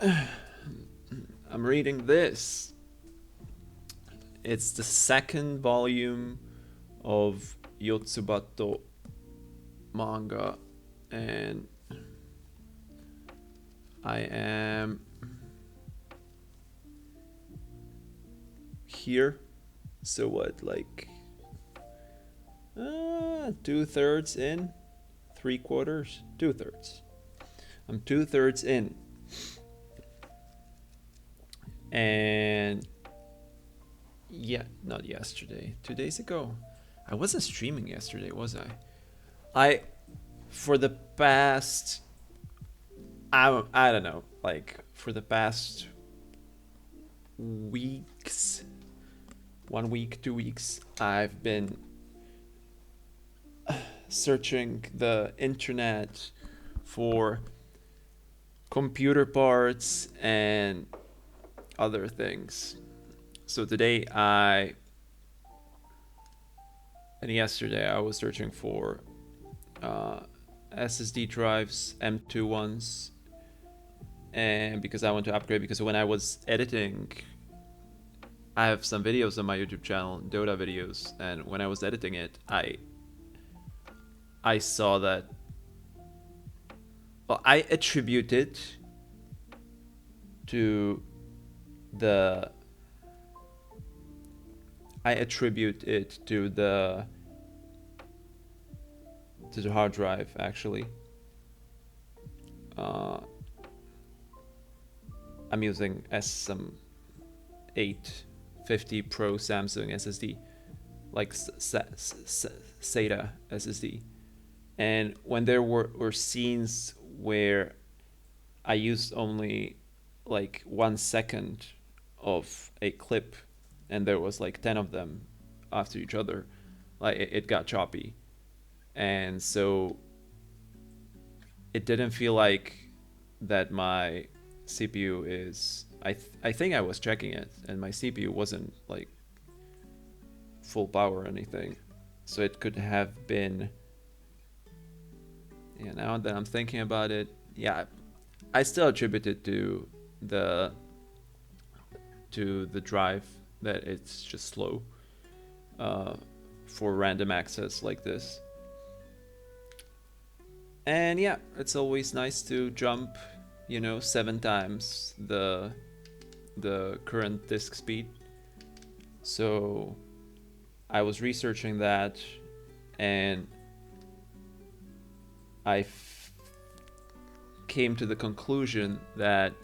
I'm reading this. It's the second volume of Yotsuba manga, and I am here. So what, like 2/3 in, 3/4, 2/3. I'm 2/3 in, and yeah, not yesterday. 2 days ago, I wasn't streaming yesterday, was I? I for the past I don't know, like for the past weeks, 1 week, 2 weeks, I've been searching the internet for computer parts and other things. So today and yesterday I was searching for SSD drives, M2 ones, and because I want to upgrade, because when I was editing, I have some videos on my YouTube channel, Dota videos, and when I was editing it, I saw that, well, I attribute it to the hard drive, actually. I'm using some 850 Pro Samsung SSD, like SATA SSD. And when there were scenes where I used only like 1 second of a clip, and there was like 10 of them after each other, like it got choppy. And so it didn't feel like that my CPU is. I think I was checking it, and my CPU wasn't like full power or anything, so it could have been. Yeah, now that I'm thinking about it, yeah, I still attribute it to the drive, that it's just slow for random access like this. And yeah, it's always nice to jump, 7 times the current disk speed. So I was researching that, and I came to the conclusion that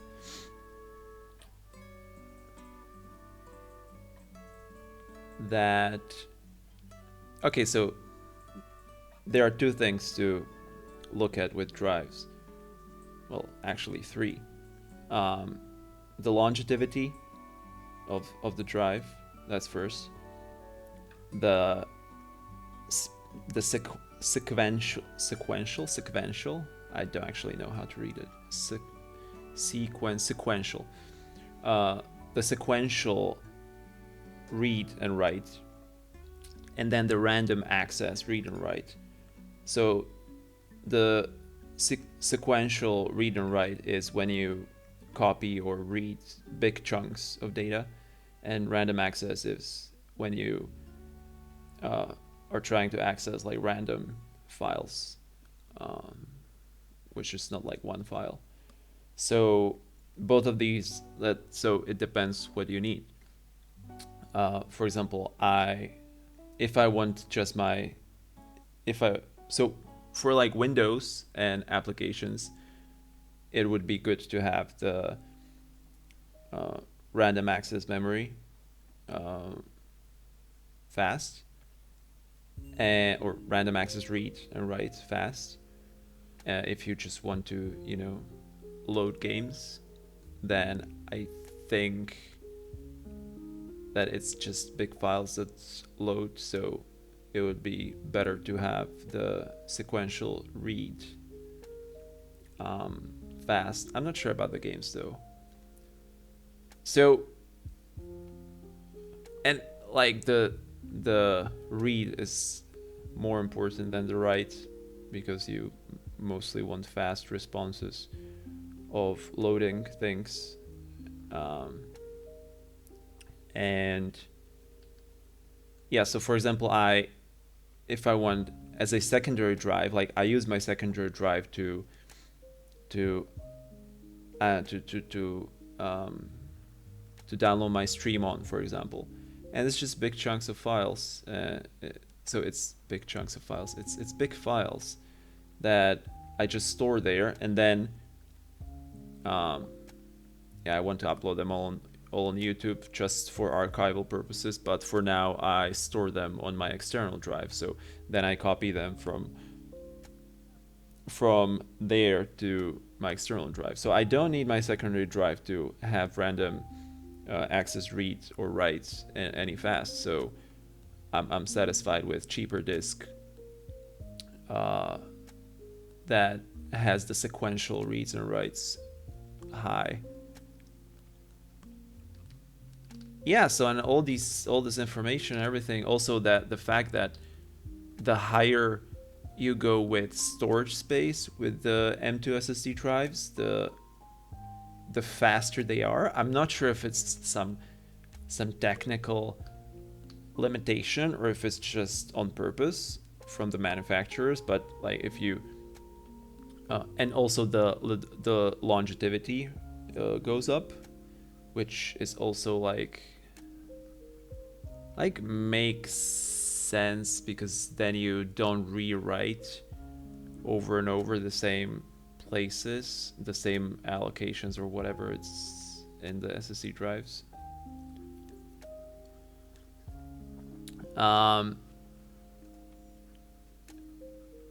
okay, so there are two things to look at with drives. Well, actually three. The longevity of the drive, that's first. The sequential. I don't actually know how to read it. Sequential. The sequential read and write, and then the random access read and write. So the sequential read and write is when you copy or read big chunks of data, and random access is when you are trying to access like random files, which is not like one file. So both of these, so it depends what you need. For example, if I want just so for like Windows and applications, it would be good to have the random access memory fast, or random access read and write fast. If you just want to, load games, then I think that it's just big files that load, so it would be better to have the sequential read fast. I'm not sure about the games though. So, and like the read is more important than the write, because you mostly want fast responses. loading things. And yeah, so for example, if I want as a secondary drive, like I use my secondary drive to to to to to download my stream on, for example, and it's just big chunks of files. So it's big chunks of files. It's big files that I just store there, and then yeah, I want to upload them all on YouTube just for archival purposes. But for now, I store them on my external drive. So then I copy them from there to my external drive. So I don't need my secondary drive to have random access reads or writes any fast. So I'm satisfied with cheaper disk that has the sequential reads and writes high. Yeah, so and all this information and everything, also that the fact that the higher you go with storage space with the M2 SSD drives, the faster they are. I'm not sure if it's some technical limitation or if it's just on purpose from the manufacturers, but like if you and also the longevity goes up, which is also like makes sense, because then you don't rewrite over and over the same places, the same allocations or whatever it's in the SSD drives.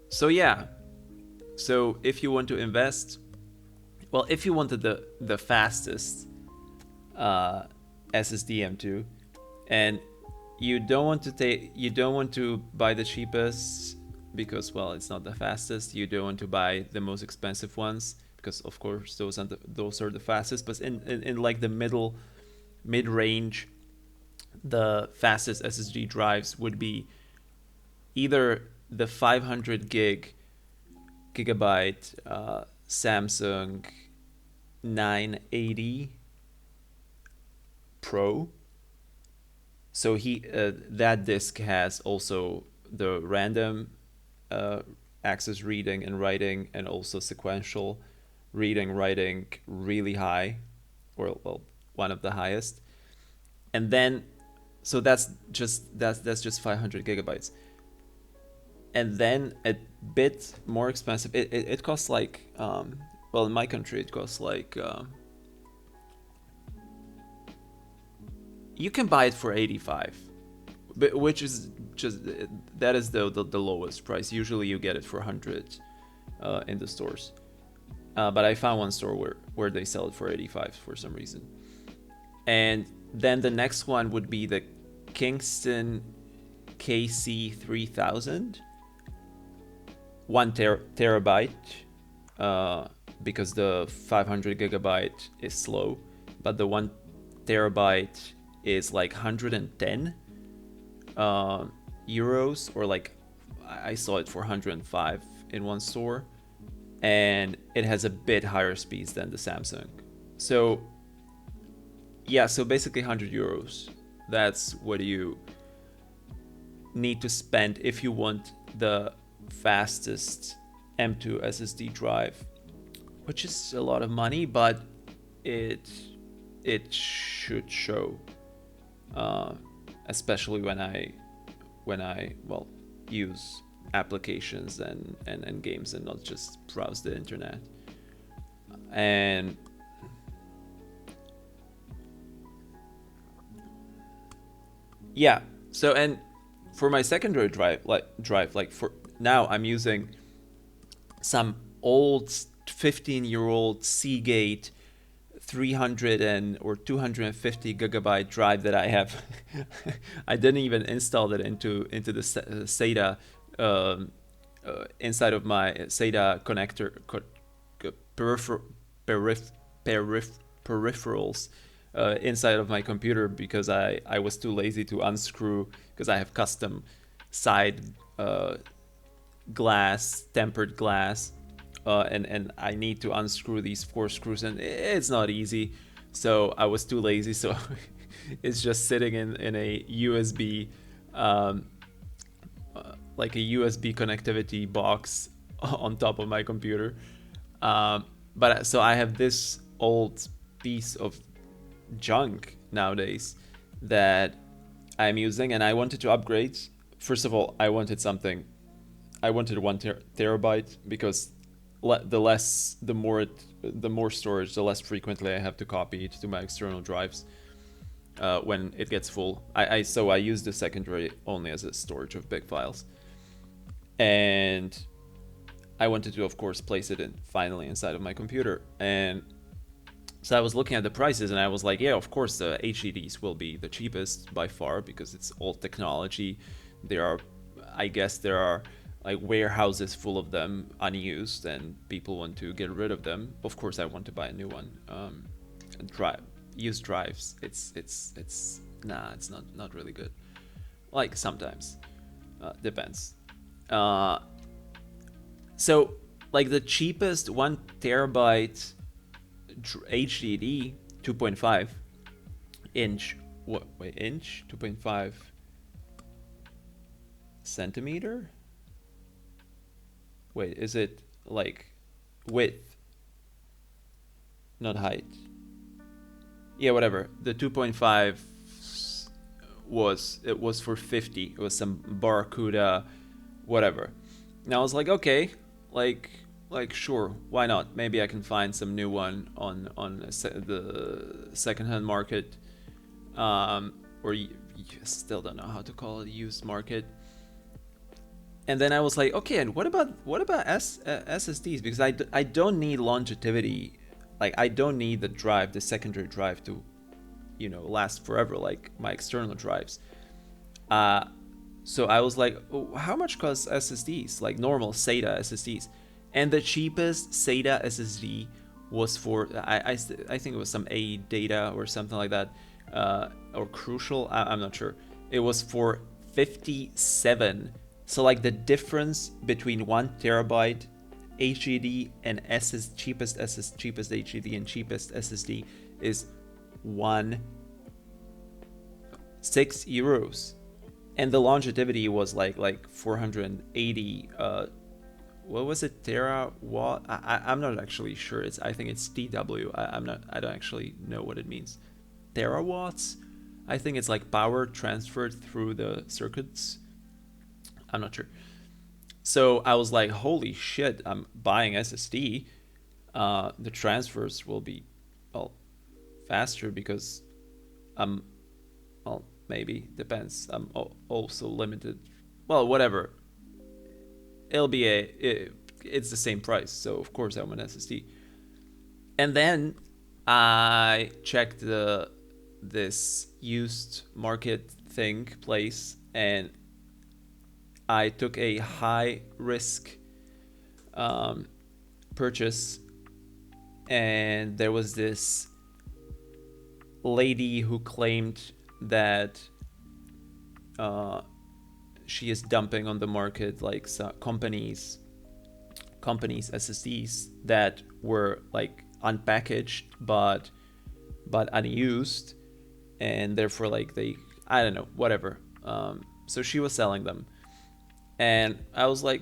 So yeah, so if you want to invest, well, if you wanted the fastest SSD M2, and you don't want to buy the cheapest because, well, it's not the fastest. You don't want to buy the most expensive ones because, of course, those are the fastest. But in like the mid range, the fastest SSD drives would be either the 500 gigabyte Samsung 980 Pro. So that disk has also the random access reading and writing, and also sequential reading writing really high, or well, one of the highest. And then so that's just 500 gigabytes. And then a bit more expensive, it costs like well, in my country it costs like you can buy it for 85, but which is just, that is the lowest price. Usually you get it for 100 in the stores, but I found one store where they sell it for 85 for some reason. And then the next one would be the Kingston KC3000, 1 terabyte, because the 500 gigabyte is slow, but the 1 terabyte is like 110 euros, or like I saw it for 105 in one store, and it has a bit higher speeds than the Samsung. So yeah, so basically 100 euros. That's what you need to spend if you want the fastest M2 SSD drive, which is a lot of money, but it should show, especially when I well, use applications and games and not just browse the internet. And yeah, so, and for my secondary drive, like for now, I'm using some old 15-year-old Seagate 300 or 250 gigabyte drive that I have. I didn't even install it into the SATA inside of my SATA connector peripherals inside of my computer, because I was too lazy to unscrew, because I have custom side glass, tempered glass and I need to unscrew these 4 screws, and it's not easy. So I was too lazy. So it's just sitting in a USB, um, like a USB connectivity box on top of my computer. But so I have this old piece of junk nowadays that I'm using, and I wanted to upgrade. First of all, I wanted something. I wanted 1 terabyte because the more storage, the less frequently I have to copy it to my external drives when it gets full. So I use the secondary only as a storage of big files, and I wanted to, of course, place it finally inside of my computer. And so I was looking at the prices, and I was like, yeah, of course, the HDDs will be the cheapest by far because it's old technology. I guess there are like warehouses full of them unused, and people want to get rid of them. Of course, I want to buy a new one. Used drives. It's not really good. Like sometimes, depends. So like the cheapest 1 terabyte HDD, 2.5 inch. What? Wait, inch? 2.5 centimeter? Wait, is it like width, not height? Yeah, whatever. The 2.5 was for 50. It was some Barracuda, whatever. And I was like, okay, like sure, why not? Maybe I can find some new one on the secondhand market, or you still don't know how to call it, used market. And then I was like, okay, and what about SSDs? Because I don't need longevity, like I don't need the secondary drive to, last forever like my external drives. So I was like, oh, how much cost SSDs, like normal SATA SSDs? And the cheapest SATA SSD was for, I think it was some A data or something like that, or Crucial, I'm not sure. It was for 57. So like the difference between 1 terabyte HDD and cheapest HDD and cheapest SSD is €6. And the longevity was like 480. What was it? Terawatt? I'm not actually sure. I think it's TW. I don't actually know what it means. Terawatts? I think it's like power transferred through the circuits. I'm not sure. So I was like, holy shit, I'm buying SSD. The transfers will be, well, faster because well, maybe, depends. I'm also limited. Well, whatever. It's the same price, so of course I want SSD. And then I checked this used market place, and I took a high risk purchase, and there was this lady who claimed that she is dumping on the market like companies SSDs that were like unpackaged but unused, and therefore like I don't know, whatever. So she was selling them, and I was like,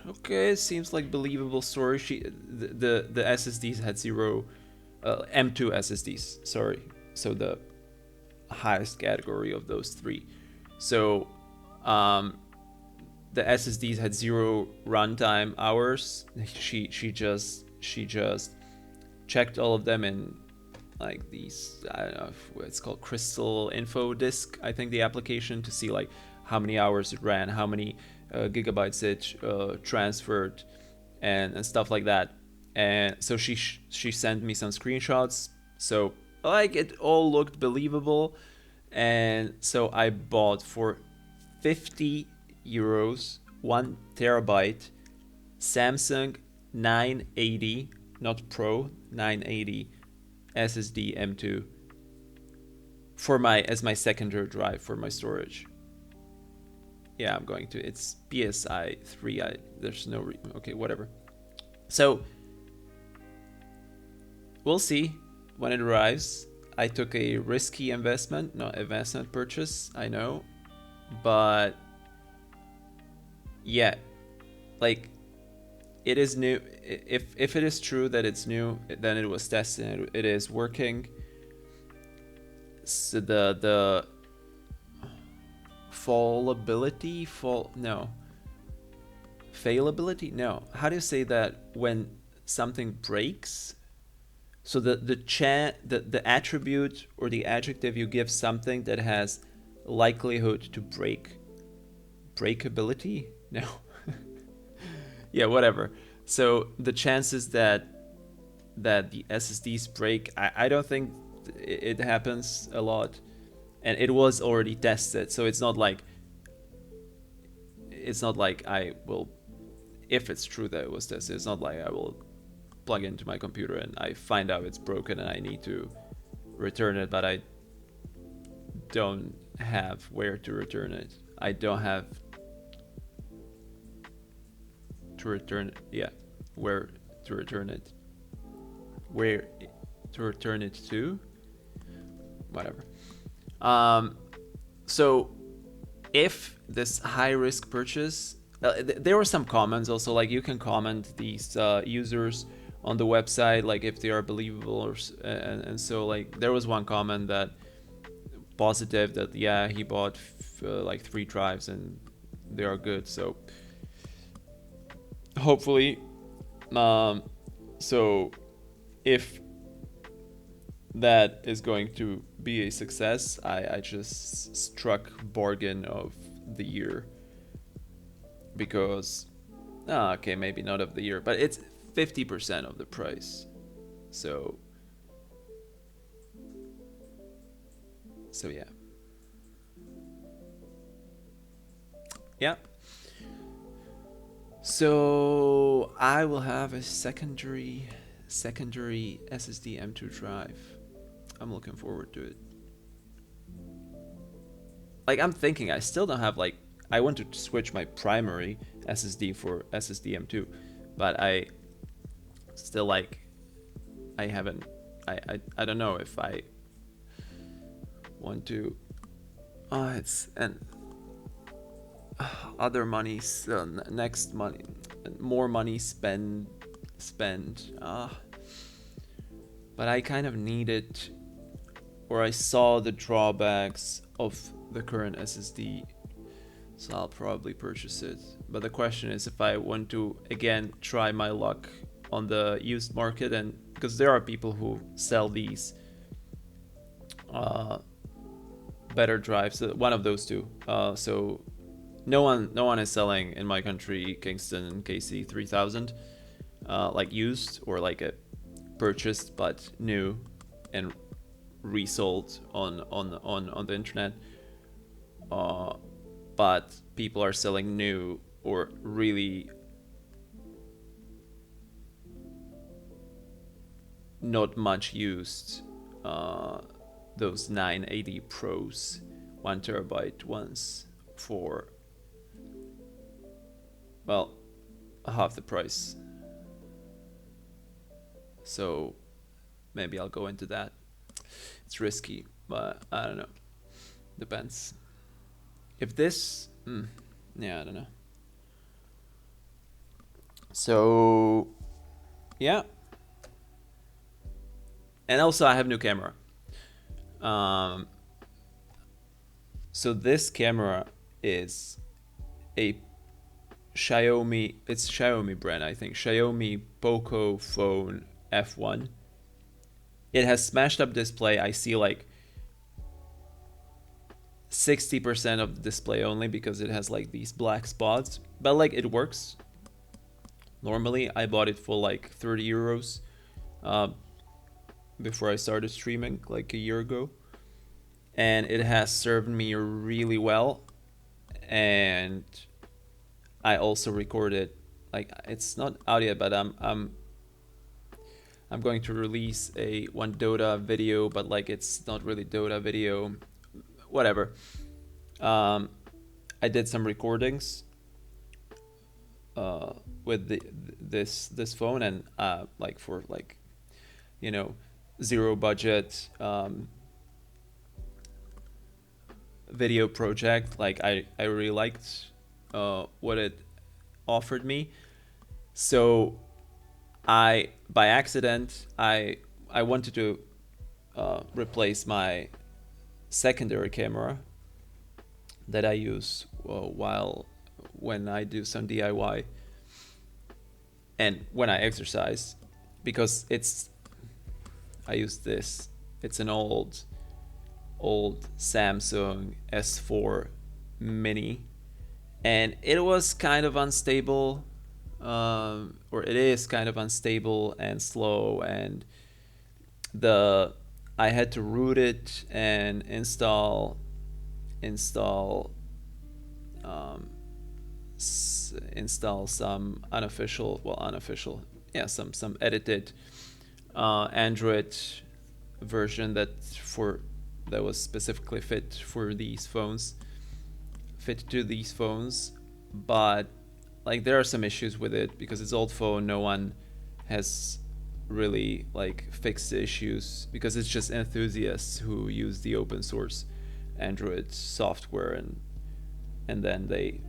okay, it seems like believable story. The SSDs had zero M2 SSDs, sorry, so the highest category of those three. So the SSDs had 0 runtime hours. She just checked all of them in like these, I don't know if it's called Crystal Info Disk, I think, the application, to see like how many hours it ran, how many gigabytes it transferred, and stuff like that. And so she sent me some screenshots. So like it all looked believable, and so I bought for €50 1 terabyte Samsung 980, not Pro, 980 SSD M2 as my secondary drive for my storage. Yeah, I'm going to. It's PSI 3. There's no okay, whatever. So we'll see when it arrives. I took a risky investment, not investment purchase, I know, but yeah, like it is new. If it is true that it's new, then it was tested. It is working. So the fallibility, failability. No, how do you say that when something breaks? So the attribute or the adjective you give something that has likelihood to breakability. No. Yeah, whatever. So the chances that the SSDs break, I don't think it happens a lot, and it was already tested. So it's not like I will, if it's true that it was tested, it's not like I will plug into my computer and I find out it's broken and I need to return it, but I don't have where to return it. I don't have to return, yeah, where to return it, where to return it to, whatever. So if this high risk purchase, there were some comments also, like you can comment these users on the website, like if they are believable, or and so like there was one comment that positive that yeah, he bought like 3 drives and they are good. So hopefully, so if that is going to be a success, I just struck bargain of the year, because okay, maybe not of the year, but it's 50% of the price. So yeah. Yeah. So I will have a secondary SSD M2 drive. I'm looking forward to it. Like I'm thinking I still don't have, like, I want to switch my primary SSD for SSD M2, but I still, like, I haven't, I don't know if I want to. It's and other monies, next money, more money spend. But I kind of needed, or I saw the drawbacks of the current SSD, so I'll probably purchase it. But the question is if I want to again try my luck on the used market, and because there are people who sell these better drives, one of those two. So no one is selling in my country Kingston KC 3000, like used or like a purchased but new and resold on the internet. But people are selling new or really not much used, those 980 Pros 1TB ones for, well, half the price. So maybe I'll go into that. It's risky, but I don't know. Depends. If this, yeah, I don't know. So yeah. And also I have new camera. So this camera is a Xiaomi, it's Xiaomi brand, I think. Xiaomi Poco Phone F1. It has smashed up display. I see like 60% of the display only because it has like these black spots. But like it works. Normally I bought it for like 30 euros before I started streaming like a year ago. And it has served me really well. And I also recorded, like, it's not out yet, but I'm going to release a one Dota video, but like it's not really Dota video, whatever. I did some recordings with this phone, and like for like, you know, zero budget video project, like I really liked what it offered me. So I, by accident, I wanted to replace my secondary camera that I use while when I do some DIY and when I exercise, because I use this. It's an old Samsung S4 Mini, and it was kind of unstable, or it is kind of unstable and slow, and the I had to root it and install um, install some unofficial, yeah, some edited Android version that was specifically fit to these phones. But like there are some issues with it because it's old phone. No one has really like fixed the issues because it's just enthusiasts who use the open source Android software, and then they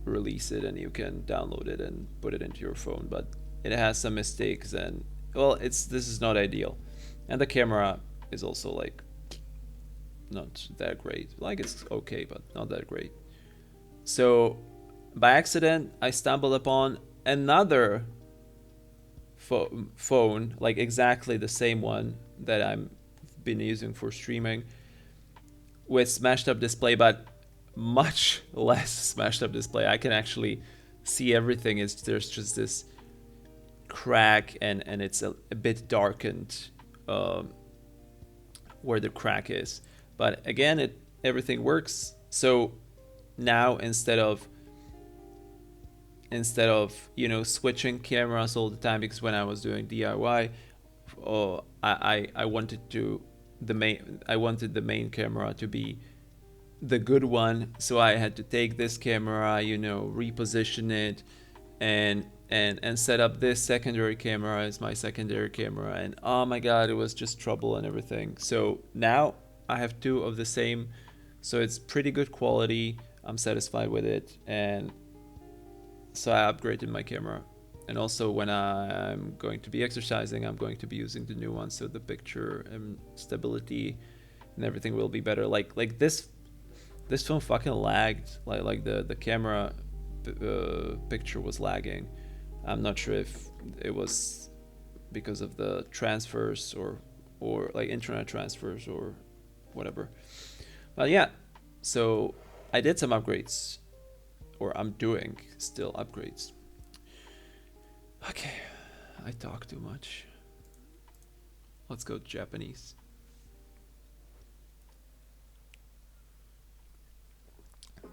release it and you can download it and put it into your phone. But it has some mistakes, and well, this is not ideal, and the camera is also like not that great. Like it's okay, but not that great. So by accident, I stumbled upon another phone, like exactly the same one that I've been using for streaming, with smashed up display, but much less smashed up display. I can actually see everything. There's just this crack, and it's a bit darkened where the crack is. But again, everything works. So now instead of switching cameras all the time, because when I was doing DIY, I wanted the main camera to be the good one, so I had to take this camera, reposition it, and set up this secondary camera as my secondary camera, and oh my god, it was just trouble and everything. So now I have two of the same, so it's pretty good quality. I'm satisfied with it, and so I upgraded my camera. And also when I'm going to be exercising, I'm going to be using the new one, so the picture and stability and everything will be better. Like this phone fucking lagged. Like the camera picture was lagging. I'm not sure if it was because of the transfers or like internet transfers or whatever. But yeah, so I did some upgrades, or I'm doing still upgrades. Okay, I talk too much. Let's go Japanese.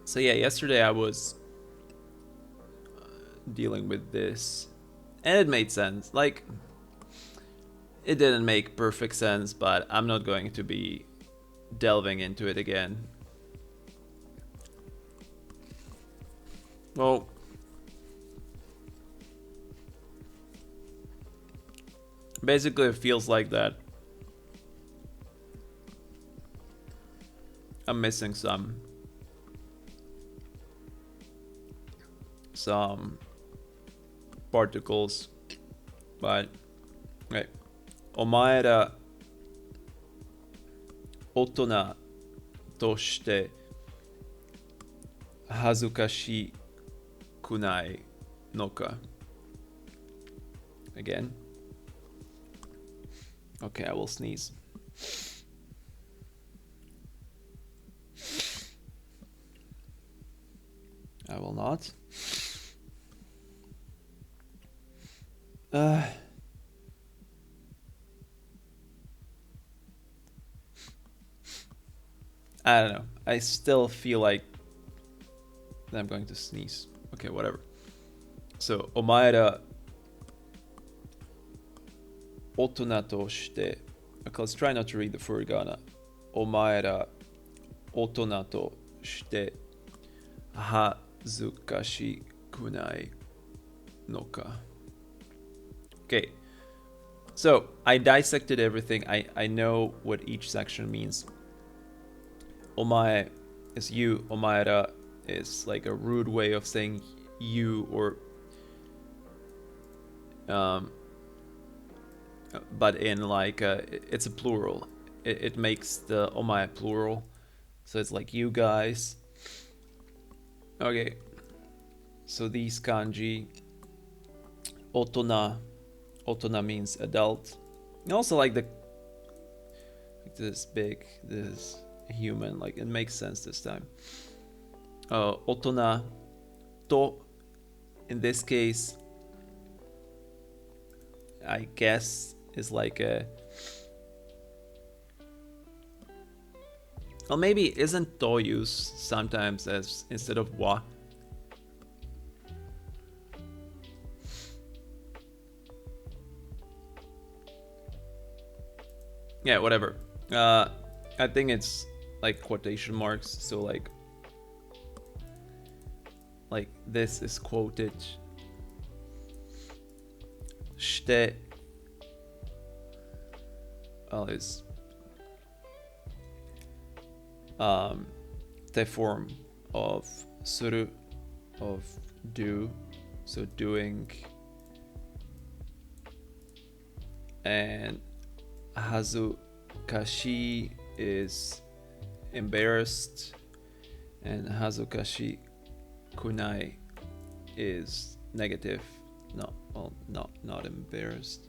So yeah, yesterday I was dealing with this, and it made sense. Like, it didn't make perfect sense, but I'm not going to be delving into it again. Well, basically it feels like that I'm missing some particles, but right. お前ら大人として恥ずかしくないのか? Again. Okay, I will sneeze. I will not. I don't know. I still feel like I'm going to sneeze. Okay, whatever. So, お前ら大人として Okay, let's try not to read the furigana. お前ら大人として恥ずかしくない noka. Okay, so I dissected everything. I know what each section means. Omae is you. Omaera is like a rude way of saying you, or but in like it's a plural. It makes the omae plural, so it's like you guys. Okay, so these kanji. Otona. Otona means adult. And also like this big, this human, like it makes sense this time. Otona to, in this case, I guess is like a, well, maybe isn't to used sometimes as instead of wa? Yeah, whatever. I think it's like quotation marks, so like this is quoted. Shite is the form of suru, of do, so doing, and hazukashi is embarrassed, and hazukashi kunai is negative. No, well, not embarrassed.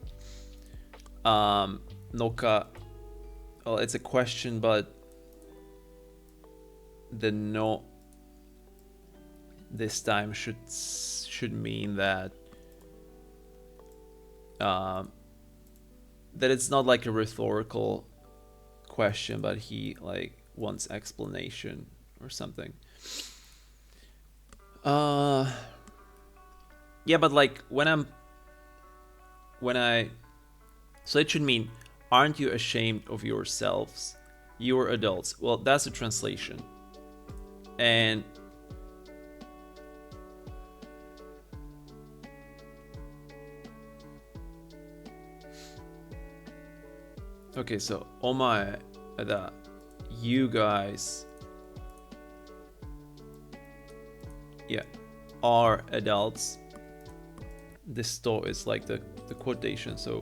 Noka, well, it's a question, but the no this time should mean that that it's not like a rhetorical question, but he like wants explanation or something. Yeah, but like when I so it should mean, aren't you ashamed of yourselves? You're adults. Well, that's a translation. And okay, so omae, you guys, yeah, are adults. This to is like the quotation, so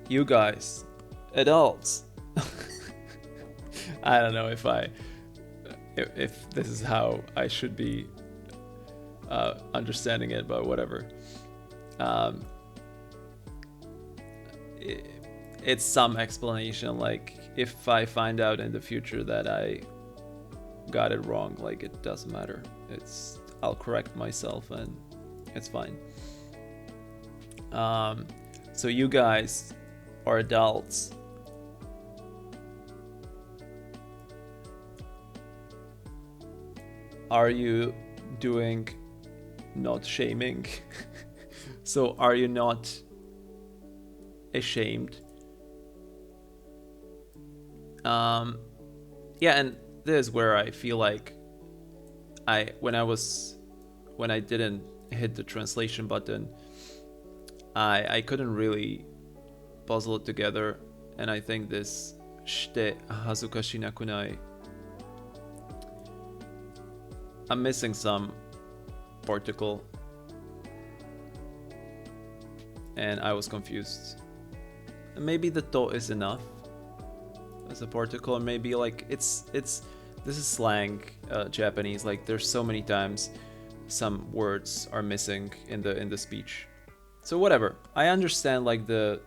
you guys, adults. I don't know if this is how I should be understanding it, but whatever. It's some explanation, like if I find out in the future that I got it wrong, like it doesn't matter. I'll correct myself and it's fine. So you guys are adults. Are you doing not shaming? So are you not ashamed? Yeah, and this is where I feel like when I didn't hit the translation button, I couldn't really puzzle it together, and I think this shite hazukashi nakunai, I'm missing some particle, and I was confused. Maybe the to is enough as a particle, or maybe like this is slang, Japanese. Like there's so many times some words are missing in the speech. So whatever. I understand like the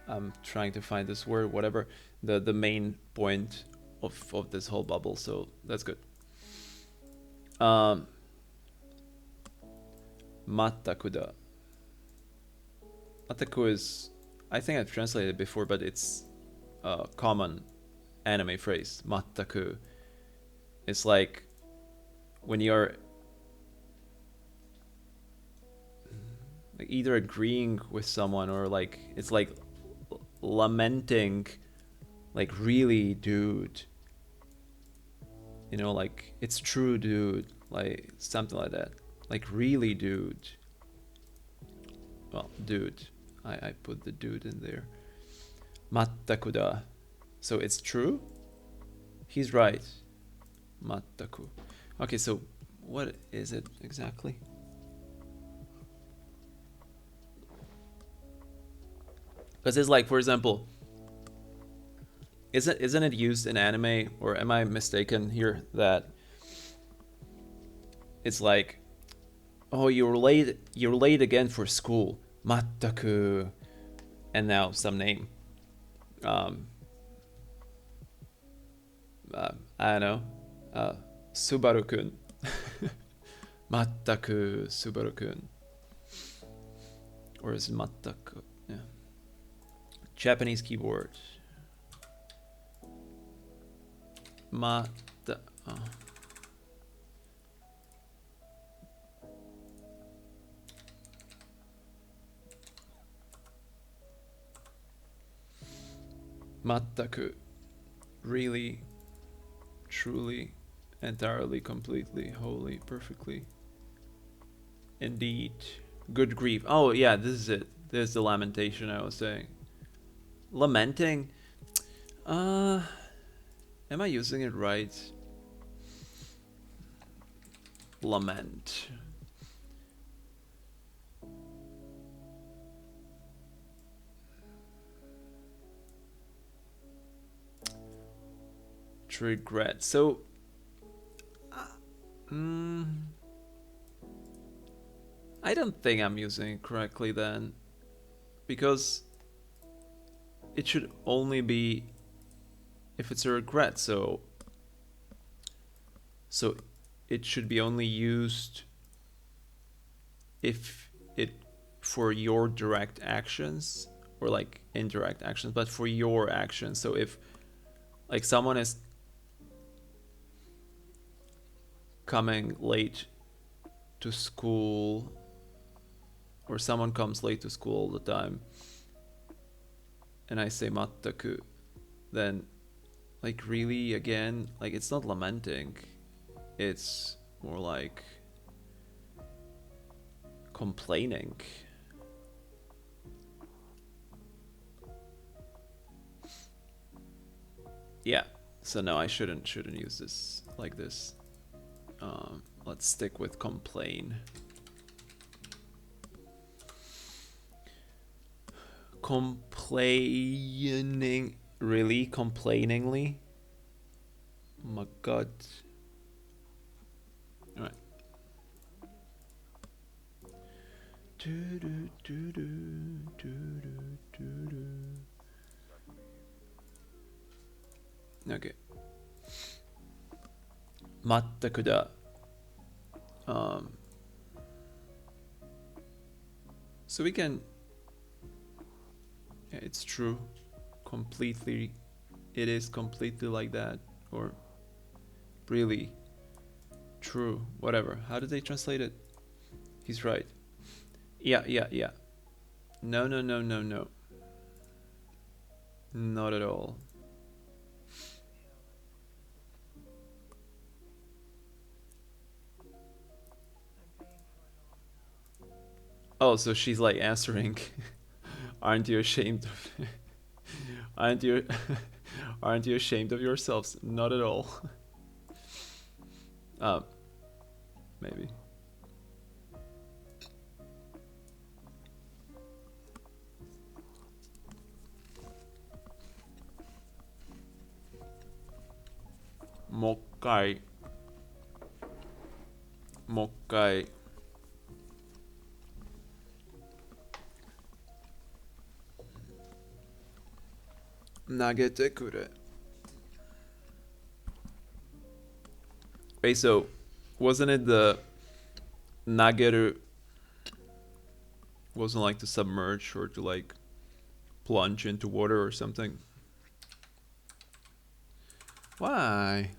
I'm trying to find this word, whatever, the main point of this whole bubble, so that's good. Mataku da. Mataku is, I think I've translated it before, but it's a common anime phrase. Mataku. It's like when you're like either agreeing with someone, or like it's like lamenting, like really, dude, You know, like, it's true, dude. Like, something like that. Like, really, dude. Well, dude. I put the dude in there. Mattaku da. So it's true? He's right. Mattaku. Okay, so what is it exactly? Because it's like, for example, isn't it used in anime, or am I mistaken here that it's like, oh, you're late again for school, mattaku, and now some name, um, I don't know, Subaru-kun, mattaku Subaru-kun, or is it mattaku? Yeah, Japanese keyboard. Matta. Oh. Mattaku. Really, truly, entirely, completely, wholly, perfectly. Indeed. Good grief. Oh, yeah, this is it. This is the lamentation I was saying. Lamenting? Am I using it right? Lament. Regret. So, I don't think I'm using it correctly then, because it should only be if it's a regret. So it should be only used if it for your direct actions, or like indirect actions, but for your actions. So if like someone is coming late to school, or someone comes late to school all the time, and I say mattaku, then like, really, again, like, it's not lamenting, it's more like complaining. Yeah, so no, I shouldn't use this like this. Let's stick with complain. Complaining, really? Complainingly? Oh my god. Alright. Okay. Mattaku da. So we can, yeah, it's true. Completely, it is completely like that, or really true, whatever. How did they translate it? He's right. Yeah. No. Not at all. Oh, so she's like answering. Aren't you ashamed of aren't you aren't you ashamed of yourselves? Not at all. Maybe. Mokkai. Mokkai. Nagete kure. Wait, so wasn't it the nageru wasn't like to submerge or to like plunge into water or something? Why?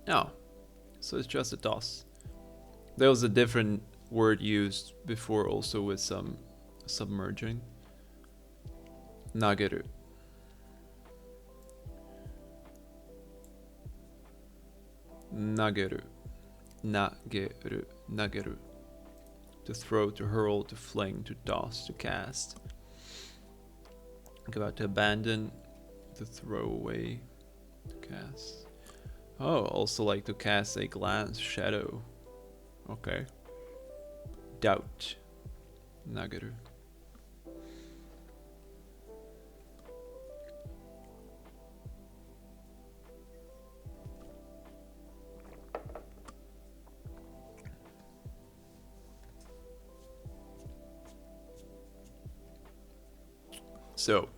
Oh, so it's just a toss. There was a different word used before also with some submerging. Nageru. Nageru. Nageru. Nageru. To throw, to hurl, to fling, to toss, to cast. About to abandon, to throw away, to cast. Oh, also like to cast a glance, shadow. Okay. Doubt. Nageru. So,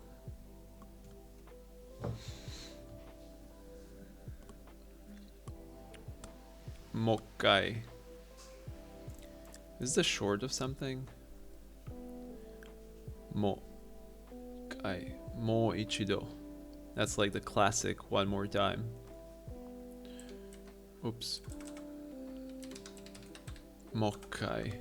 Mokkai. Is this short of something? Mokkai. Mo ichido. That's like the classic one more time. Oops. Mokkai.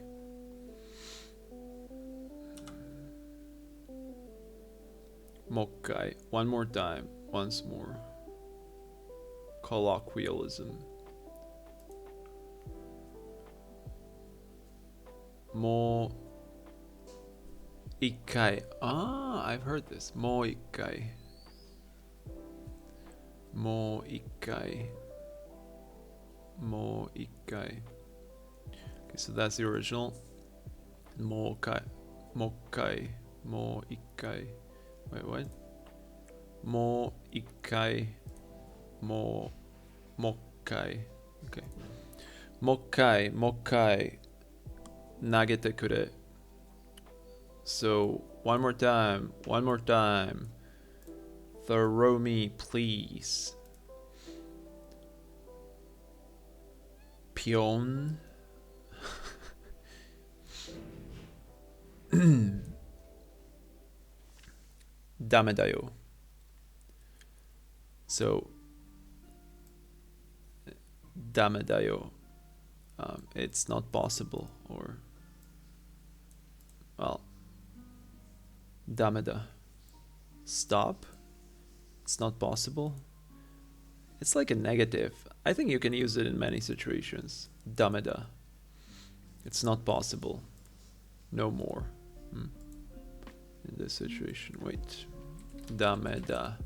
Mokkai. One more time. Once more. Colloquialism. Mo ikkai. Ah, I've heard this. Mo ikkai. Mo ikkai. Mo ikkai. Okay, so that's the original. Mokai. Mokai. Mo ikkai. Wait, what? Mo ikkai. Mo mokai. Okay. Mokai. Mokai. Nagete kure. So one more time. One more time. Throw me, please. Pion. Dame dayo. So dame dayo. It's not possible, or well, dameda. Stop. It's not possible. It's like a negative. I think you can use it in many situations. Dameda. It's not possible. No more. In this situation. Wait. Dameda.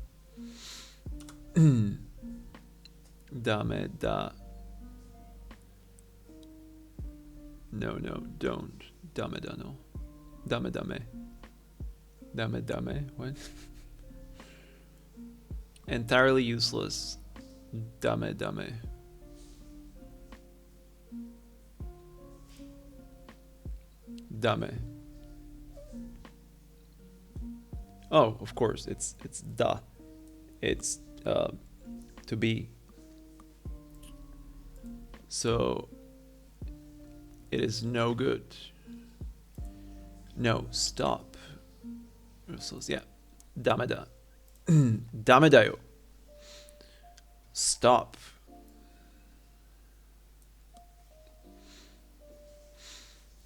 Dameda. No, don't. Dameda, no. Dame. Dame. What? Entirely useless. Dame. Dame. Oh, of course, it's da. It's to be. So it is no good. No, stop. So, yeah. Dameda. Damedayo. Stop.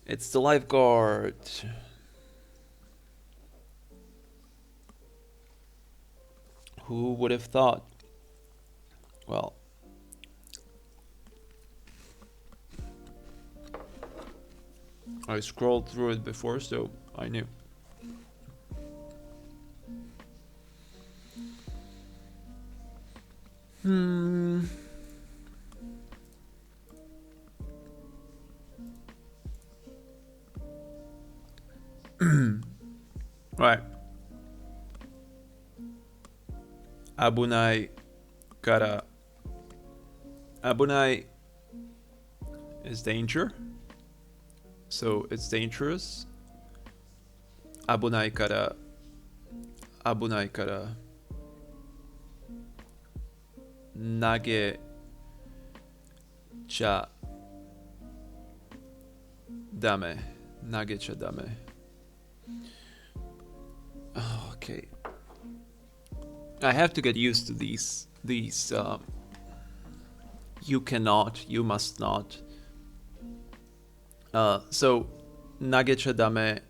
It's the lifeguard. Who would have thought? Well, I scrolled through it before, so I knew. Right. Abunai kara. Abunai is danger. So it's dangerous. Abunai kara. Abunai kara. Nage cha dame. Nage cha dame. Oh, okay. I have to get used to these you cannot, you must not. So nagecha dame.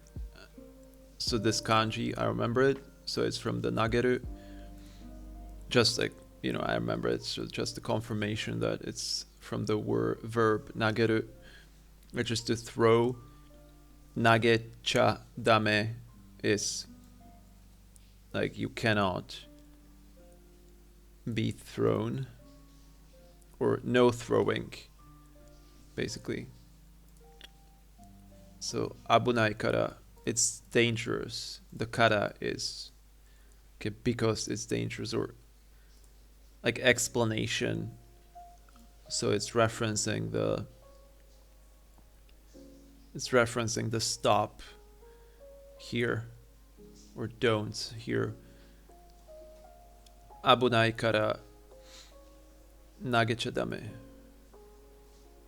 So this kanji, I remember it. So it's from the nageru. Just like, I remember it's just the confirmation that it's from the verb nageru, which is to throw. Nagecha dame is like you cannot be thrown, or no throwing, basically. So abunai kara, it's dangerous. The kara is because it's dangerous, or like explanation. So it's referencing the stop here, or don't here. Abunai kara nagecha dame.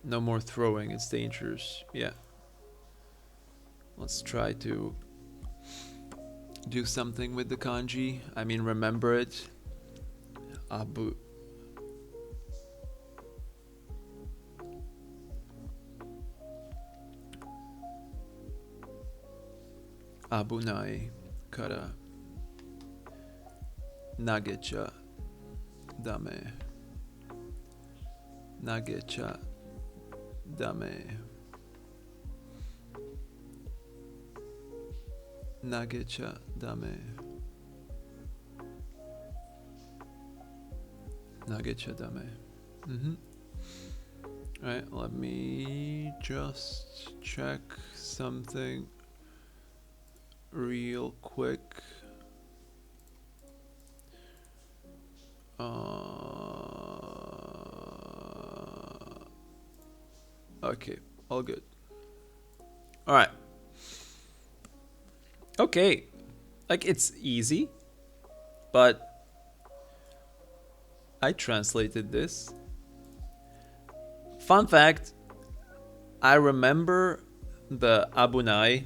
No more throwing, it's dangerous. Yeah. Let's try to do something with the kanji. I mean, remember it. Abunai kara nagecha dame. Nagecha dame. Nagecha dame. Nagecha dame. Alright, let me just check something real quick. Okay, all good. All right. Okay, like it's easy, but I translated this. Fun fact, I remember the abunai.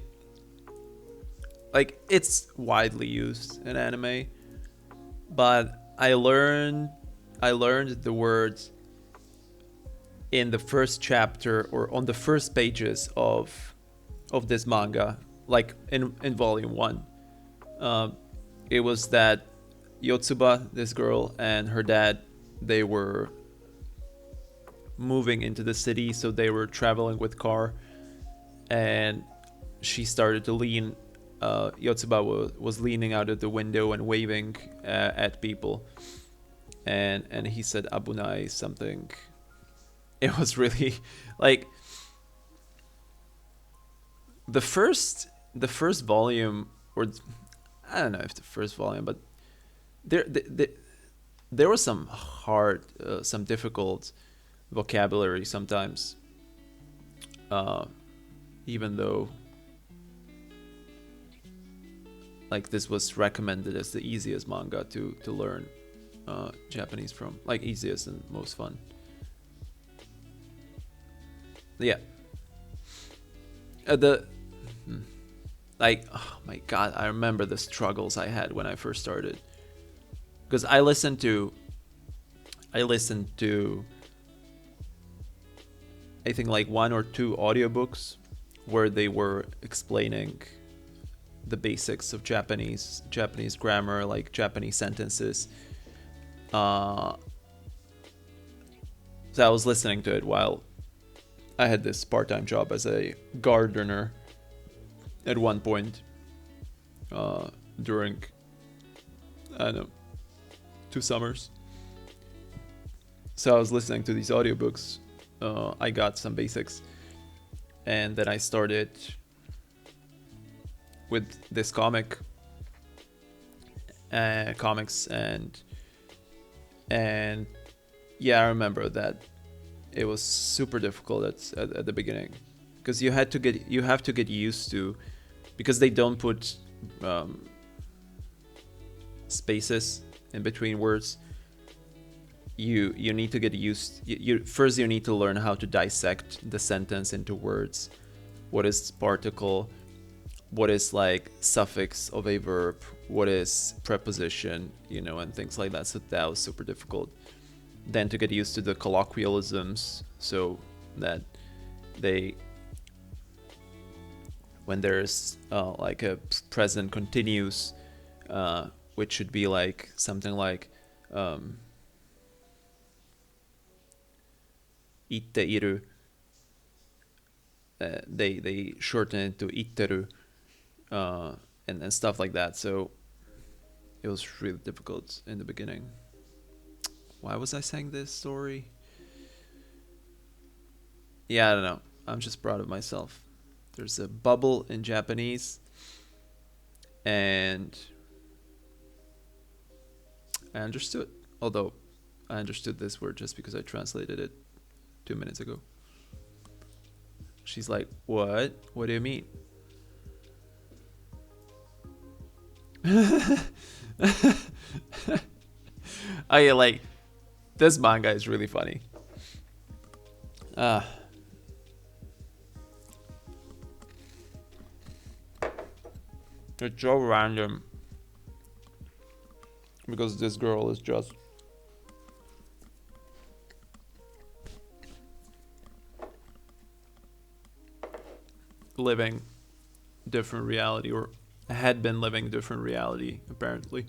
Like, it's widely used in anime, but I learned the words in the first chapter, or on the first pages of this manga, like in volume 1. It was that Yotsuba, this girl, and her dad, they were moving into the city, so they were traveling with car, and she started to lean. Yotsuba was leaning out of the window and waving at people, and he said abunai something. It was really like the first volume, or I don't know if the first volume, but there was some hard, some difficult vocabulary sometimes, even though like this was recommended as the easiest manga to learn Japanese from, like easiest and most fun. Yeah. Like, oh my god, I remember the struggles I had when I first started, because I listened to I think like 1 or 2 audiobooks where they were explaining the basics of Japanese grammar, like Japanese sentences. So I was listening to it while I had this part-time job as a gardener at one point, during, I don't know, 2 summers. So I was listening to these audiobooks. I got some basics, and then I started with this comics, and yeah, I remember that it was super difficult at the beginning, because you have to get used to, because they don't put spaces in between words. You need to get used. First you need to learn how to dissect the sentence into words. What is particle? What is like suffix of a verb? What is preposition? And things like that. So that was super difficult. Then to get used to the colloquialisms, so that they when there's like a present continuous, which should be like something like 言っている. They shorten it to 言ってる, and stuff like that. So it was really difficult in the beginning. Why was I saying this story? Yeah, I don't know. I'm just proud of myself. There's a bubble in Japanese, and I understood. Although I understood this word just because I translated it 2 minutes ago. She's like, what? What do you mean? I like, this manga is really funny. It's so random. Because this girl is just living different reality, or had been living different reality, apparently.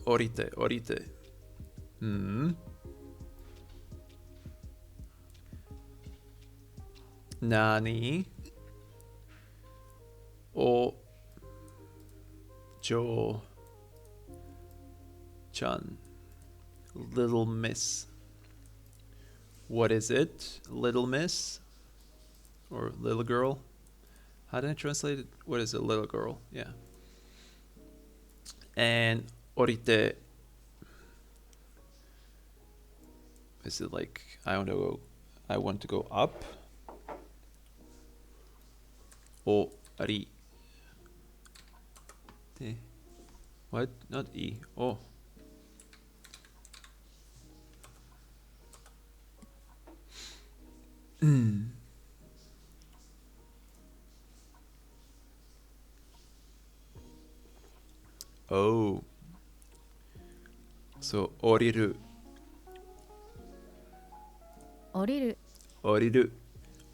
Orite, orite. Nani? O Jo Chan. Little Miss. What is it? Little Miss? Or little girl? How did I translate it? What is it? Little girl. Yeah. And orite. Is it like, I want to go up? Ori. What? Not E. Oh. Oh. So, oriru. Oriru. Oriru.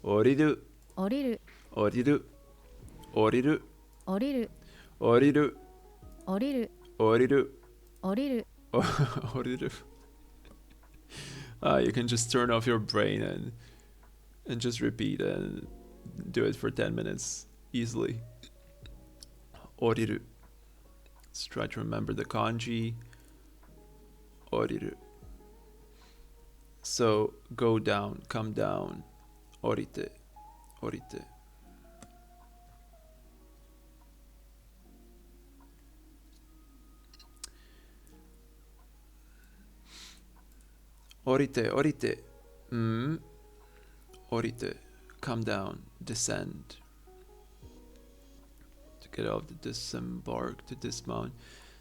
Oriru. Oriru. Oriru. Oriru. Oriru. Oriru. Oriru. Oriru. Oriru. Oriru. You can just turn off your brain and just repeat and do it for 10 minutes easily. Oriru. Let's try to remember the kanji. Oriru. So, go down, come down. Orite. Orite. Orite, orite. Orite. Come down, descend. To get off, to disembark, to dismount.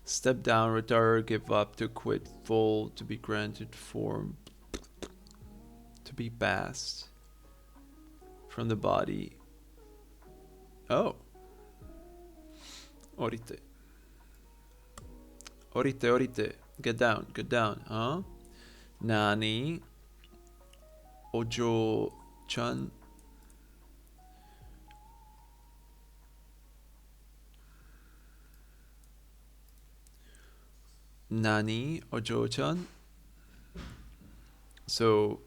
Step down, retire, give up, to quit, fall, to be granted form, to be passed from the body. Oh. Orite. Orite, orite. Get down, huh? Nani? Ojo-chan? Nani? Ojo-chan? So,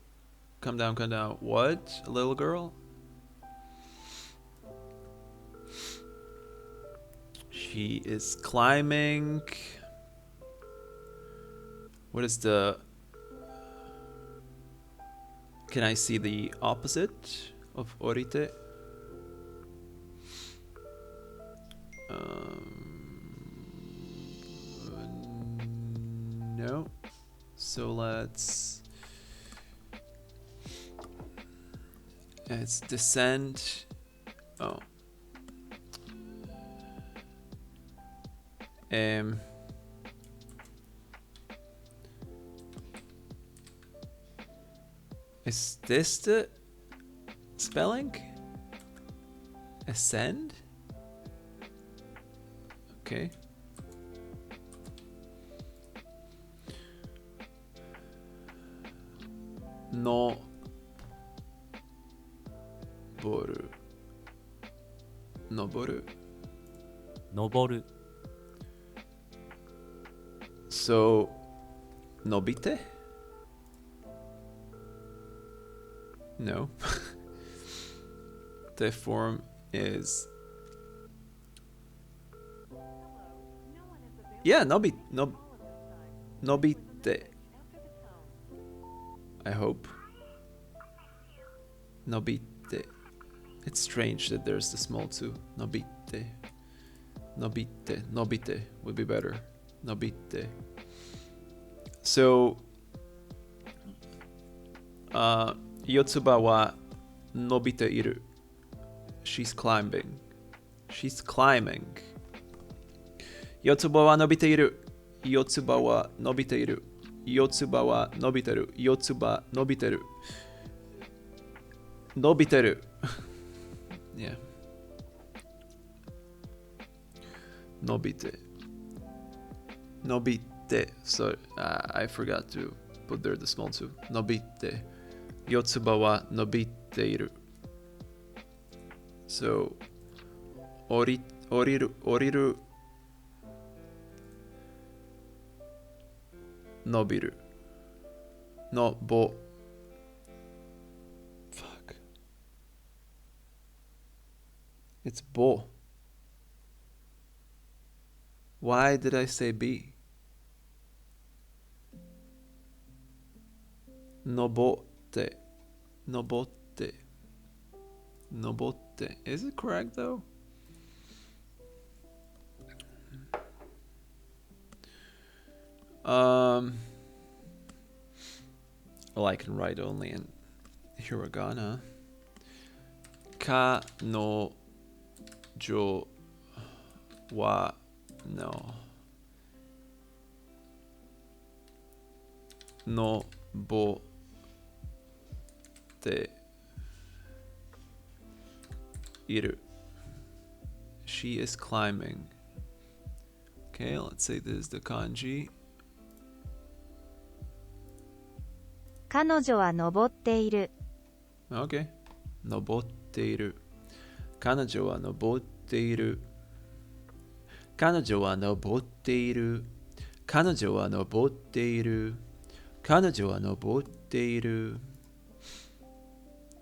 come down. What? A little girl? She is climbing. What is the... Can I see the opposite of orite? No. So let's descend. Oh. Is this the spelling? Ascend? Okay. No. Boru. Noboru. 登る So, nobite? No. The form is. Yeah, nobite. I hope. Nobite. It's strange that there's the small two. Nobite. Nobite would be better. Nobite. So, Yotsuba wa nobite iru. She's climbing. She's climbing. Yotsuba wa nobite iru. Yotsuba wa nobite iru. Yotsuba wa nobiteru. Yotsuba nobiteru. Nobiteru. Yeah. Nobite. Nobite. So I forgot to put there the small two. Nobite. Yotsuba wa nobiteiru. So oriru. Nobiru. Fuck. It's bo. Why did I say B? Nobote. Nobote. Nobote. Is it correct though? Well, I can write only in hiragana. Ka no jo wa no. No bo te iru. She is climbing. Okay, let's say this is the kanji. 彼女は登っている Okay. 登っている。彼女は登っている。彼女は登っている。彼女は登っている。彼女は登っている。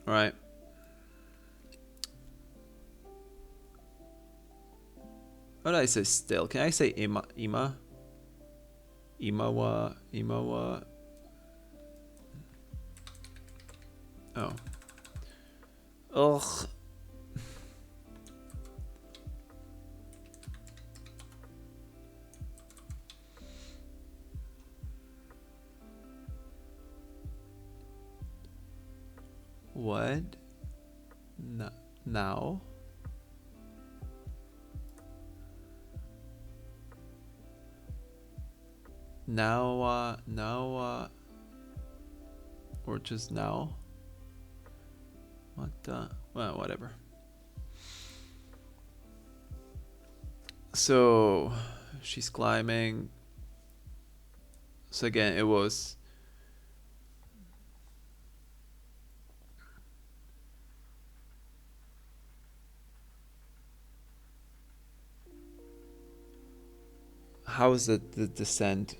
Alright. What did I say still? Can I say ima? Ima? Ima wa. Oh. Ugh. What? Now? Now, or just now? What the? Well, whatever. So, she's climbing. So again, it was... How is it the descent?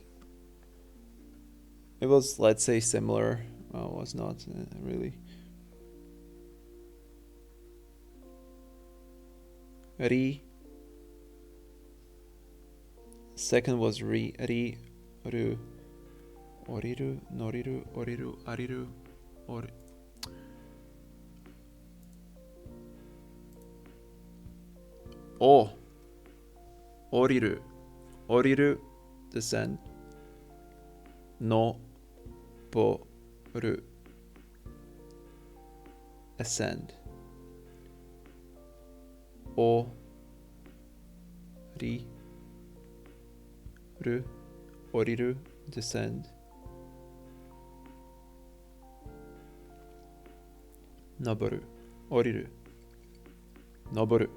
It was, let's say, similar. Well, it was not really. Ri. Second was ri. Ri. Ru. Oriru. Noriru. Oriru. Ariru. Ori. O. Oriru. Oriru. Descend. No. Boru. Ascend. O. Ri. Ru. Oriru. Descend. Noboru. Oriru. Noboru.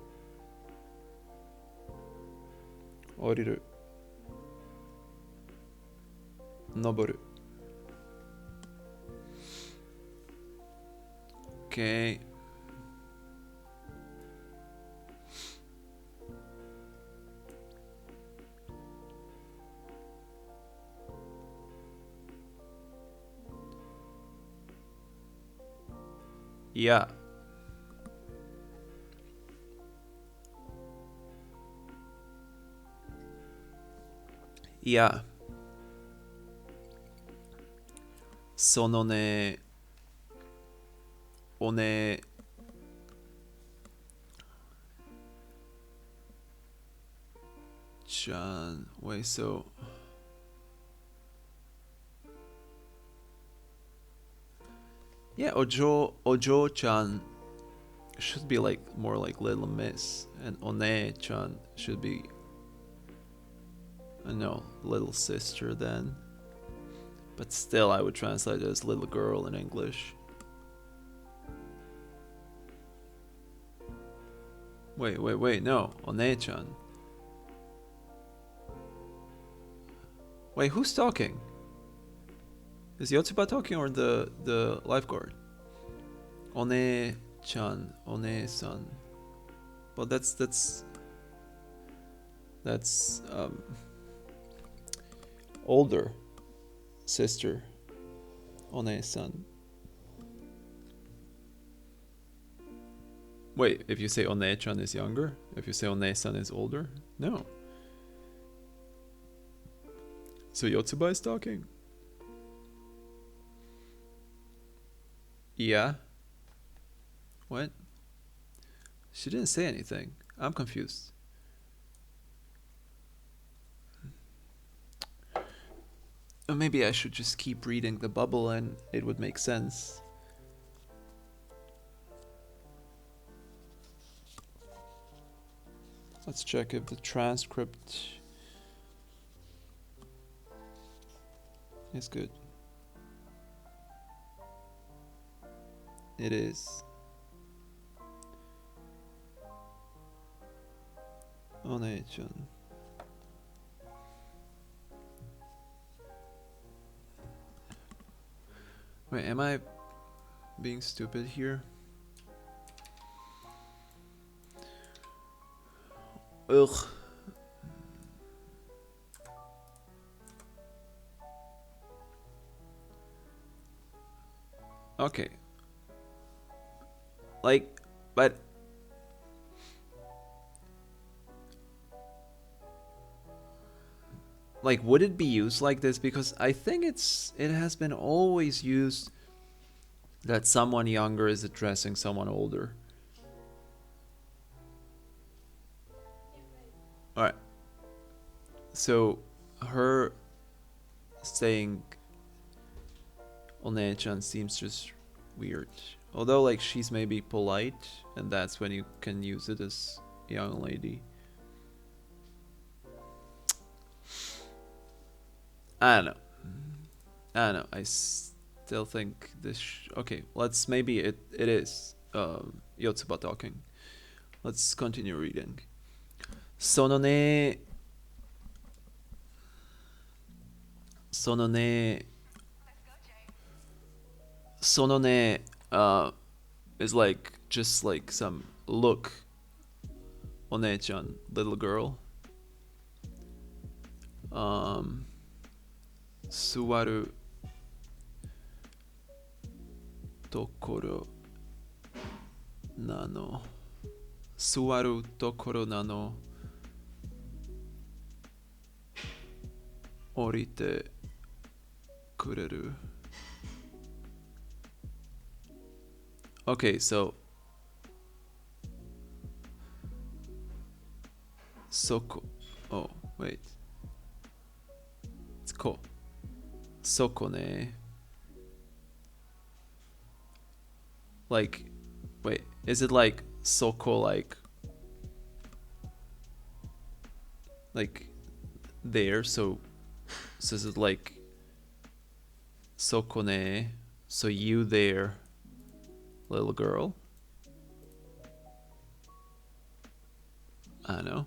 Oriru. Noboru. Okay. Yeah. Yeah. そのね、おね、ちゃん、wait, so. Yeah, Ojo-chan should be like more like Little Miss, and One-chan should be, I know, little sister then. But still, I would translate it as little girl in English. Wait, no, One-chan. Wait, who's talking? Is Yotsuba talking or the lifeguard? One-chan, One-san. Well, that's older sister, One-san. Wait, if you say One-chan is younger, if you say One-san is older, no. So Yotsuba is talking. Yeah. What? She didn't say anything. I'm confused. Or maybe I should just keep reading the bubble and it would make sense. Let's check if the transcript is good. It is. One-chan. Wait, am I being stupid here? Ugh. Okay. Like, but like, would it be used like this? Because I think it has been always used that someone younger is addressing someone older. Alright. So her saying One-chan seems just weird. Although like she's maybe polite and that's when you can use it as young lady. I don't know. I still think this. Okay, let's maybe it is Yotsuba talking. Let's continue reading. そのね、そのね、そのね is like just like some look. One-chan, little girl. 座るところなの。座るところなの。降りてくれる。Okay, so そこ。Oh, wait. It's cool. そこね。Like, wait, is it like soko like there? So is it like soko ne? So you there? little girl. I don't know.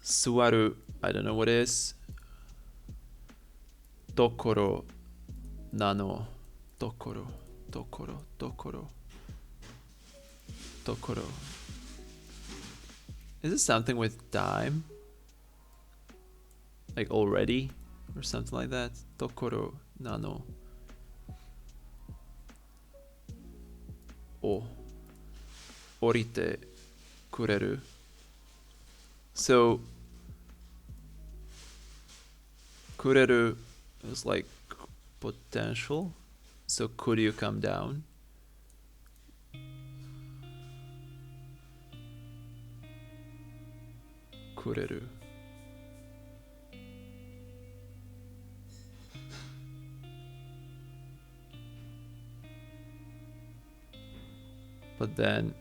Suwaru, I don't know what it is. Dokoro nano. Dokoro, dokoro, dokoro. Dokoro. Is it something with time? Like already? Or something like that? Dokoro nano. O. Orite kureru. So, kureru is like potential. So, could you come down? Kureru. But then,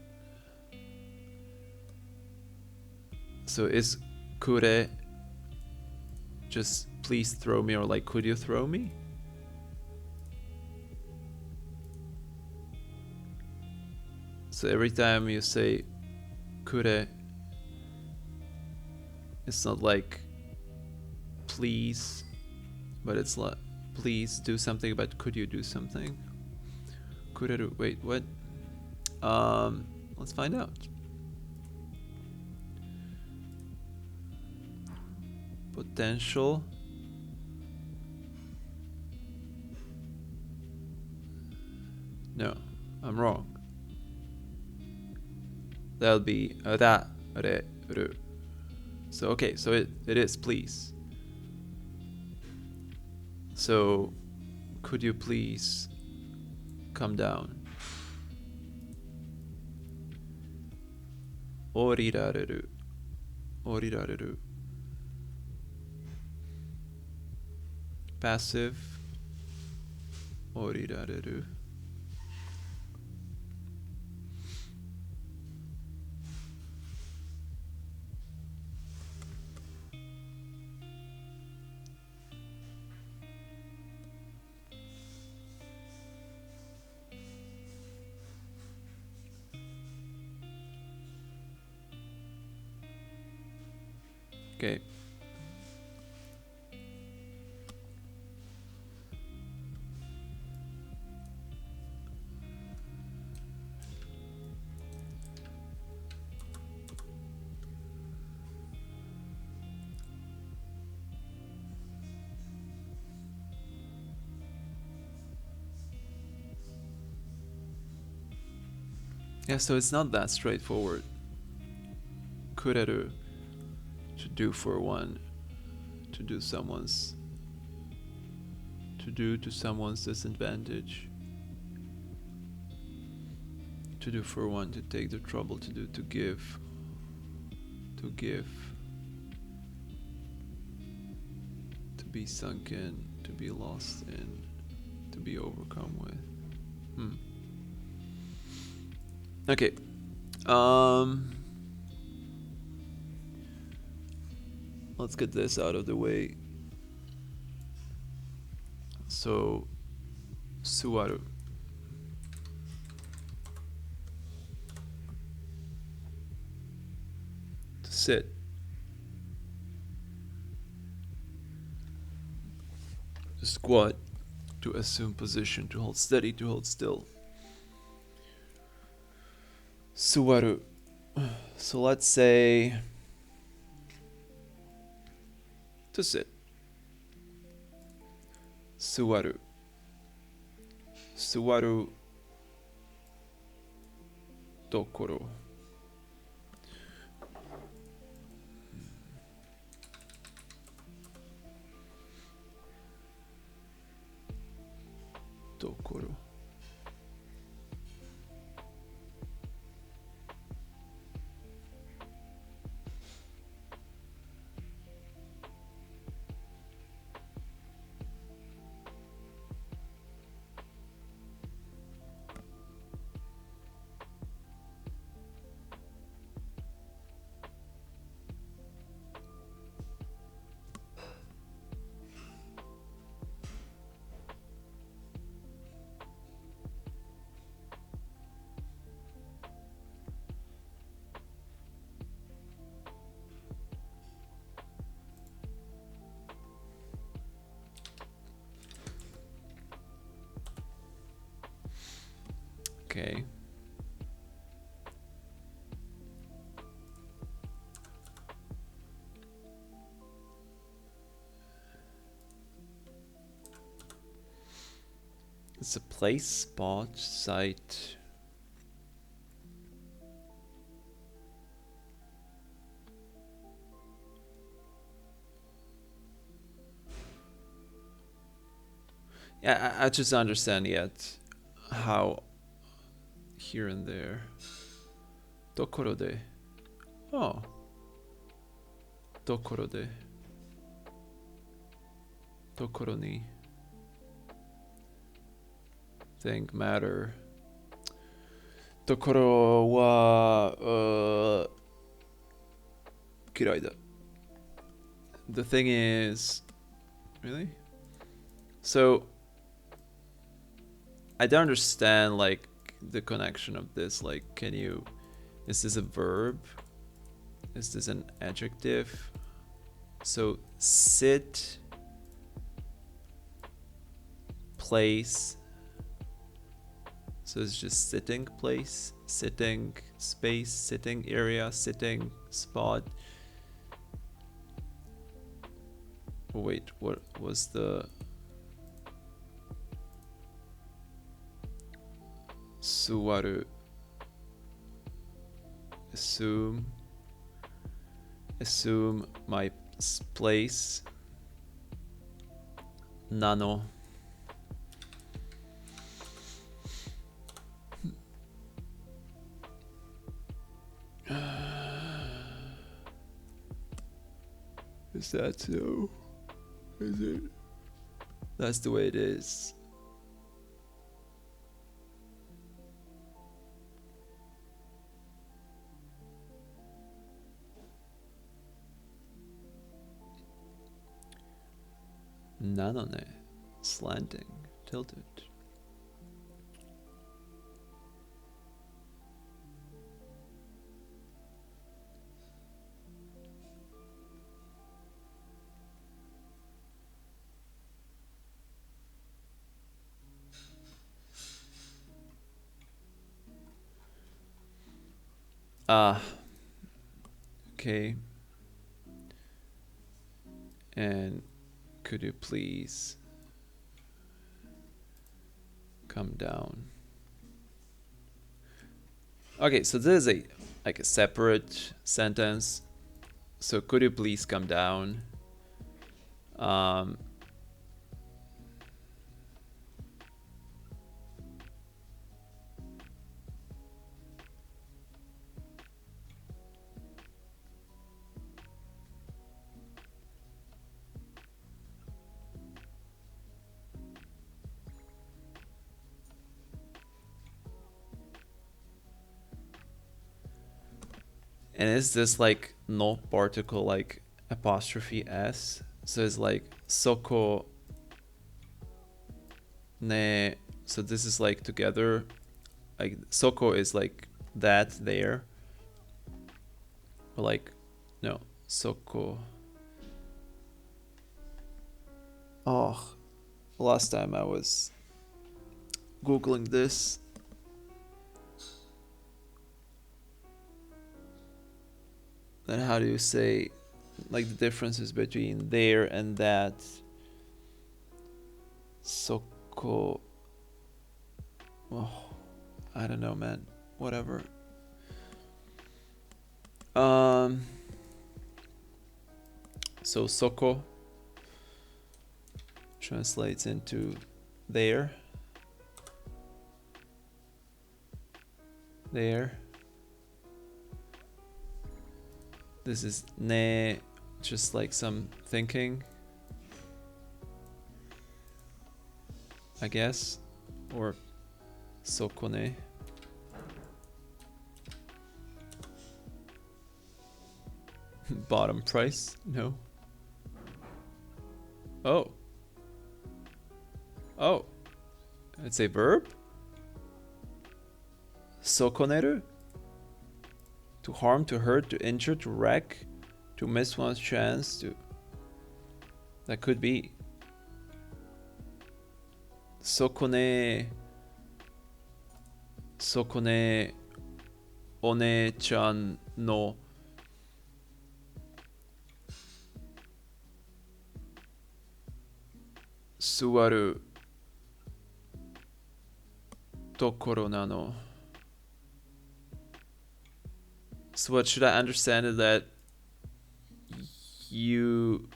so is kure just please throw me, or like could you throw me? So every time you say kure, it's not like please, but it's like please do something, but could you do something? Kureru, wait, what? Let's find out. Potential. No, I'm wrong. That'll be ra, re, ru. So okay, so it is please. So could you please come down? Orirareru. Orirareru. Passive. Orirareru. Okay. Yeah, so it's not that straightforward. Kureru, to do for one, to do to someone's disadvantage. To do for one, to take the trouble to do, to give. To give. To be sunk in, to be lost in, to be overcome with. Okay. Let's get this out of the way. So, suwaru. To sit. To squat. To assume position. To hold steady. To hold still. Suwaru. So let's say to sit. Suwaru. Suwaru dokoro. Dokoro. Okay. It's a place, spot, site. Yeah, I just understand yet how here and there. Dokoro de. Oh. Dokoro de. Dokoro ni. Thing, matter. Dokoro wa kirai da. The thing is, really? So I don't understand like the connection of this. Like, can you? Is this a verb? Is this an adjective? So sit, place. So it's just sitting place, sitting space, sitting area, sitting spot. Oh, wait, what was the suwaru? Assume my place. Nano. Is that so? Is it? That's the way it is. Nanone. Slanting. Tilted. Okay. And could you please come down? Okay, so this is a separate sentence. So could you please come down? And is this like no particle like apostrophe s? So it's like soko ne. So this is like together. Like soko is like that there. Or like no soko. Oh, last time I was googling this. Then how do you say like the differences between there and that? Soko. Oh, I don't know, man. Whatever. So soko translates into there. There. This is ne, just like some thinking, I guess, or sokone. Bottom price? No. Oh. Oh. It's a verb? Sokoneru? To harm, to hurt, to injure, to wreck, to miss one's chance, to... That could be. Sokone... そこねお姉ちゃんの座るところなの。So what should I understand is that you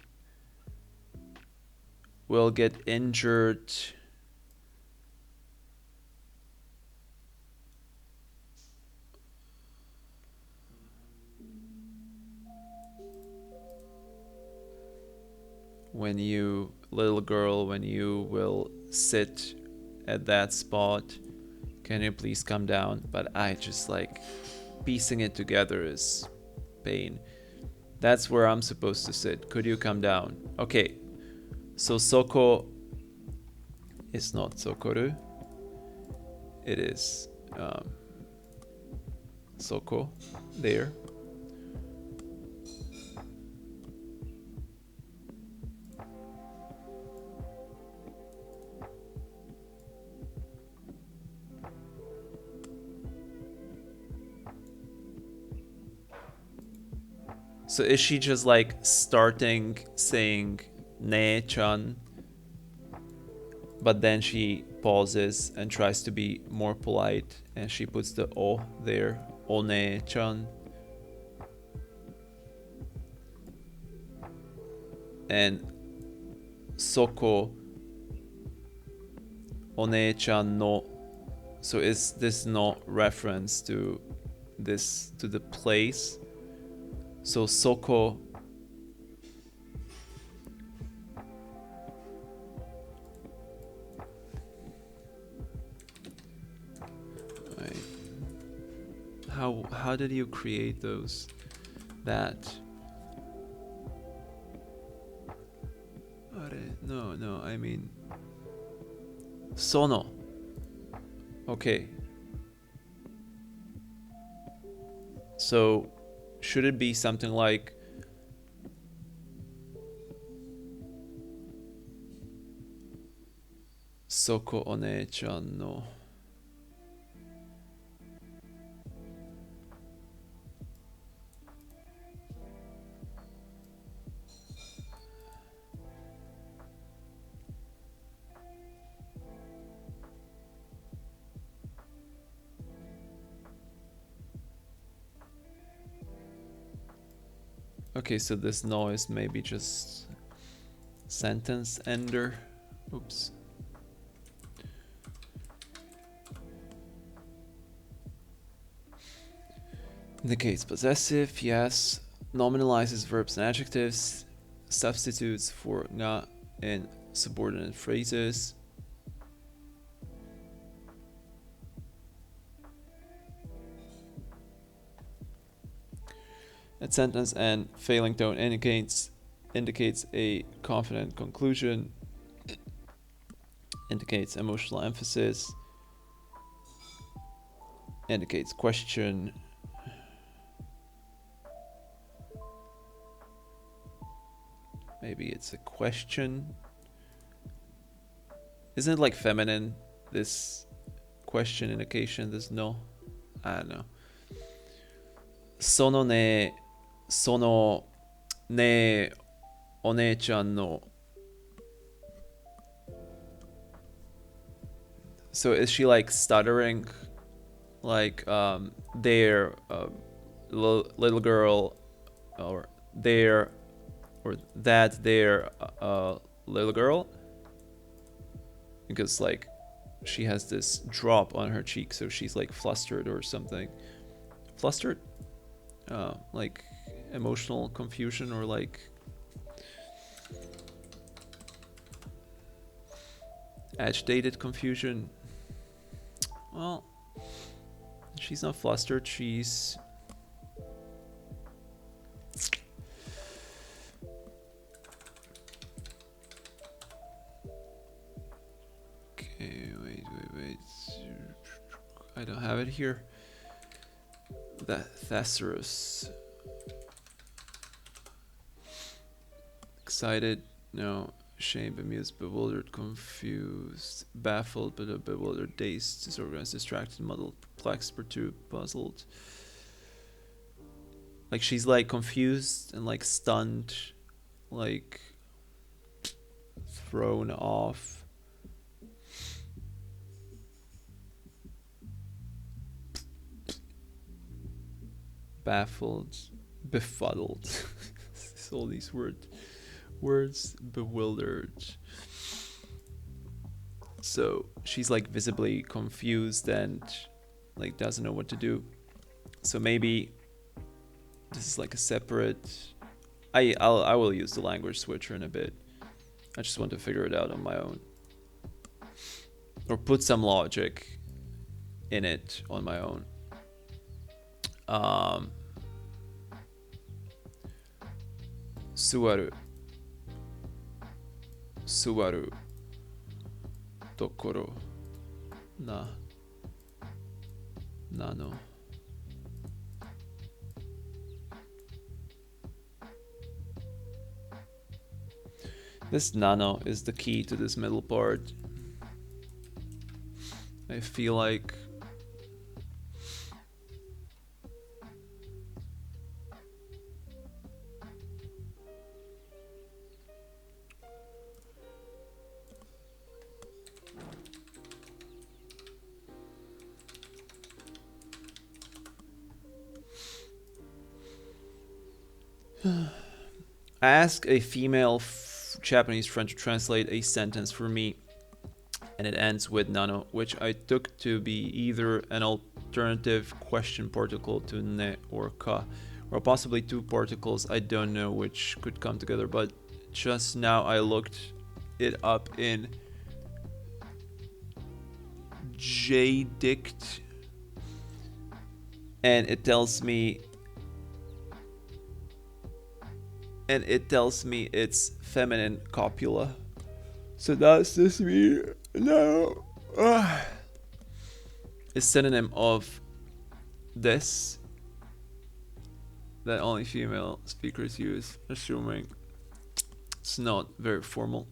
will get injured when you, little girl, when you will sit at that spot. Can you please come down? But I just like piecing it together is pain. That's where I'm supposed to sit. Could you come down? Okay. So soko is not sokoru. It is soko, there. So is she just like starting saying ne-chan, but then she pauses and tries to be more polite and she puts the o there, one-chan. And soko one-chan no. So is this not reference to this, to the place? So soko right. How did you create those? That no, I mean sono. Okay. So should it be something like soko one-chan no? Okay, so this no is maybe just sentence ender. Oops. Indicates possessive, yes. Nominalizes verbs and adjectives. Substitutes for nga in subordinate phrases. At sentence end, failing tone indicates a confident conclusion. Indicates emotional emphasis. Indicates question. Maybe it's a question. Isn't it like feminine, this question indication, this no? I don't know. Sono ne one-chan no. So is she like stuttering? Like there, little girl, or there, or that there, little girl? Because like she has this drop on her cheek, so she's like flustered or something. Flustered? Like emotional confusion or like agitated confusion. Well, she's not flustered, she's okay, wait. I don't have it here. That thesaurus. Excited, no. Shamed, bemused, bewildered, confused, baffled, but bewildered, dazed, disorganized, distracted, muddled, perplexed or too puzzled. Like she's like confused and like stunned, like thrown off. Baffled, befuddled. All these words, bewildered. So she's like visibly confused and like doesn't know what to do. So maybe this is like a separate. I will use the language switcher in a bit. I just want to figure it out on my own, or put some logic in it on my own. Suwaru. Suwaru. Tokoro. Na. Nano. This nano is the key to this middle part. I feel like ask a female Japanese friend to translate a sentence for me, and it ends with nano, which I took to be either an alternative question particle to ne or ka, or possibly two particles. I don't know which could come together, but just now I looked it up in JDict, and it tells me it's feminine copula. So does this mean no? It's synonym of this that only female speakers use, assuming it's not very formal.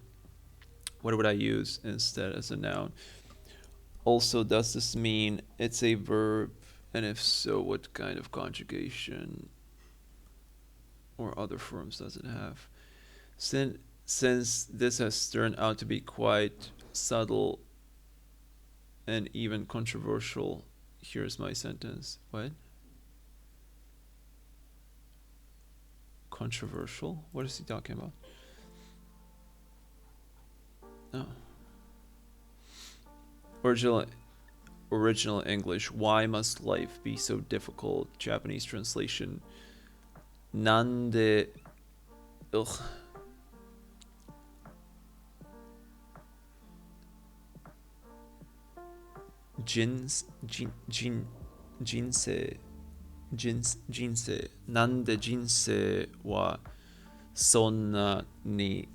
What would I use instead as a noun? Also, does this mean it's a verb? And if so, what kind of conjugation or other forms does it have? Since this has turned out to be quite subtle and even controversial, here's my sentence. What? Controversial? What is he talking about? Oh. Original English. Why must life be so difficult? Japanese translation. Nande. Ugh. Jinsei. Nande jinsei wa sonna ni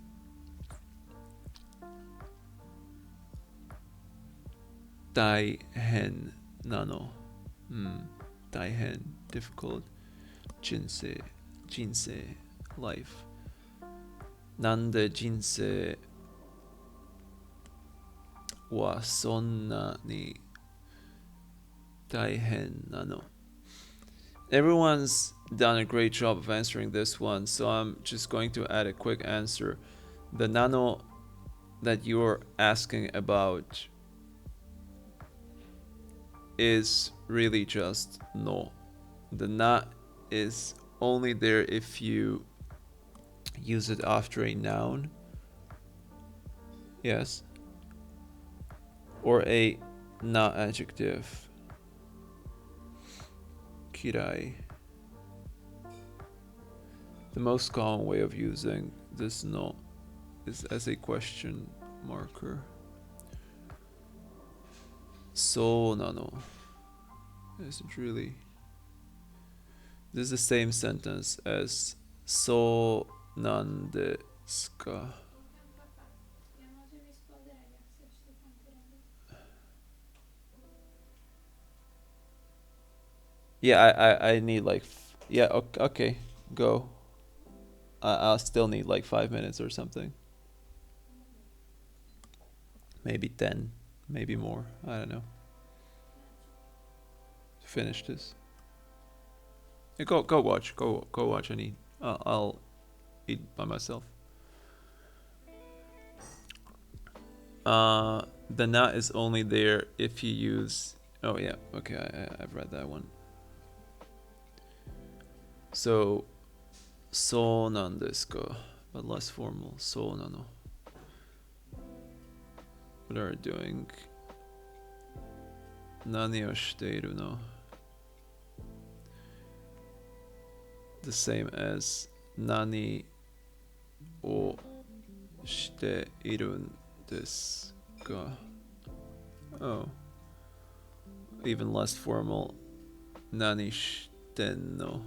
Daihen nano. Daihen, difficult. Jinsei, life. Nande jinsei wa sonna ni daihen nano. Everyone's done a great job of answering this one, so I'm just going to add a quick answer. The nano that you're asking about is really just no. The na is only there if you use it after a noun. Yes. Or a na adjective. Kirai. The most common way of using this no is as a question marker. So nano. Is it really? This is the same sentence as so nan desu ka. Yeah, I need like yeah, okay, go. I'll still need like 5 minutes or something. Maybe 10, maybe more. I don't know. finish this. Go watch. Go watch and eat. I'll eat by myself. The na is only there if you use. Oh yeah, okay, I've read that one. So, そうなんですか, but less formal. そうなの. What are you doing? 何をしているの? The same as 何をしているんですか? Oh. Even less formal. 何してんの?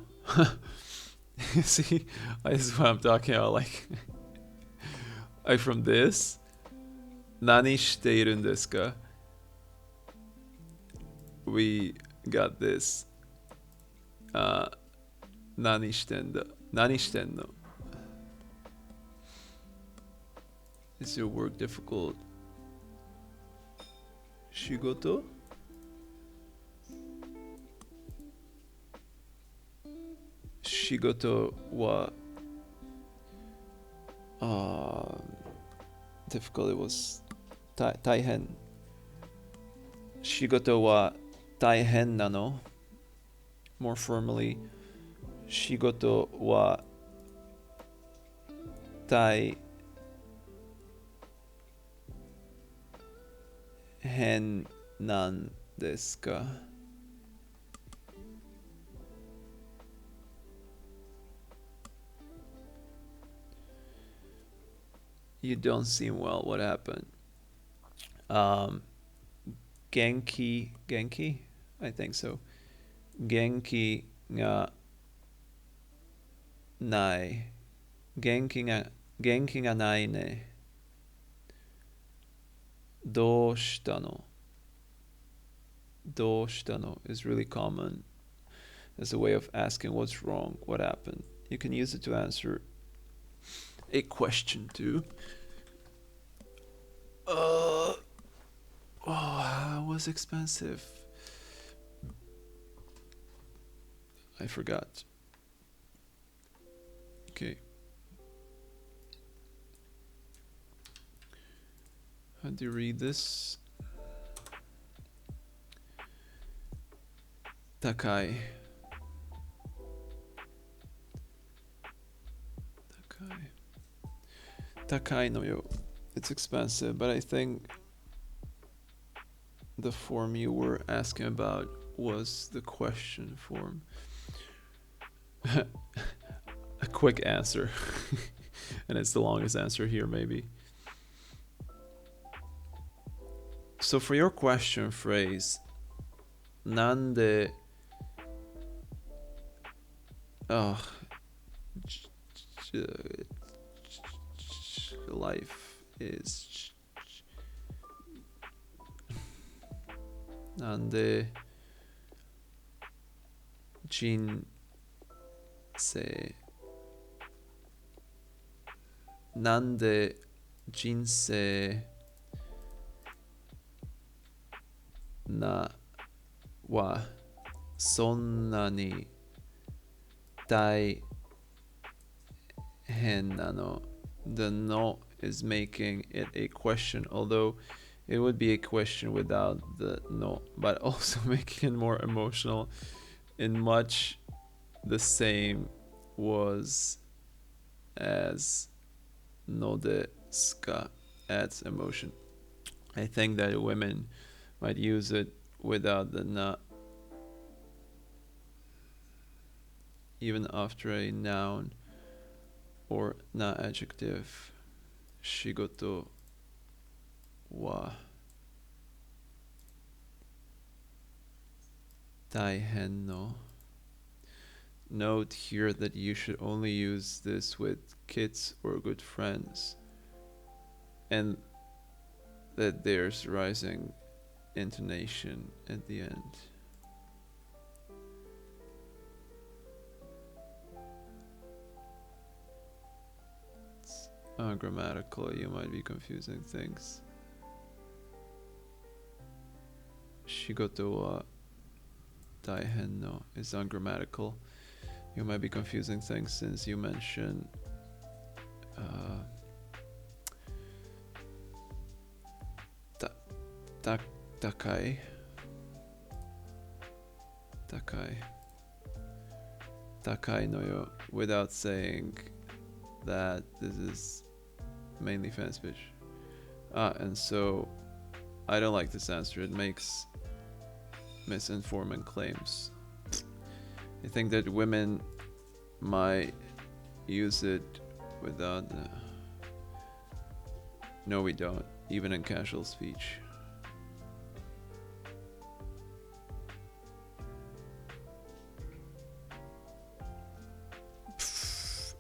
See, this is what I'm talking about. Like from this, 何しているんですか? We got this. 何してんだ? 何してんの? Is your work difficult? 仕事? Shigoto wa difficult. It was taihen. Shigoto wa taihen nano. More formally, shigoto wa taihen nan desu ka? You don't seem well. What happened? Genki? I think so. Genki ga nai. Genki ga nai ne. Doshita no is really common as a way of asking what's wrong, what happened. You can use it to answer a question too. It was expensive. I forgot. Okay. How do you read this? Takai. Takai no yo. It's expensive, but I think the form you were asking about was the question form. A quick answer. And it's the longest answer here, maybe. So for your question phrase, nande life is nande jinsei nande jinsei na wa sonna ni taihen nano. The no is making it a question, although it would be a question without the no, but also making it more emotional in much the same was as no desu ka adds emotion. I think that women might use it without the na, even after a noun or na adjective. Shigoto wa taihen no. Note here that you should only use this with kids or good friends, and that there's rising intonation at the end. It's ungrammatical, you might be confusing things. Shigoto wa Daihen no is ungrammatical. You might be confusing things since you mentioned Takai. Takai no yo without saying that this is mainly fan speech. And so I don't like this answer. It makes misinforming claims. I think that women might use it without. No, we don't. Even in casual speech.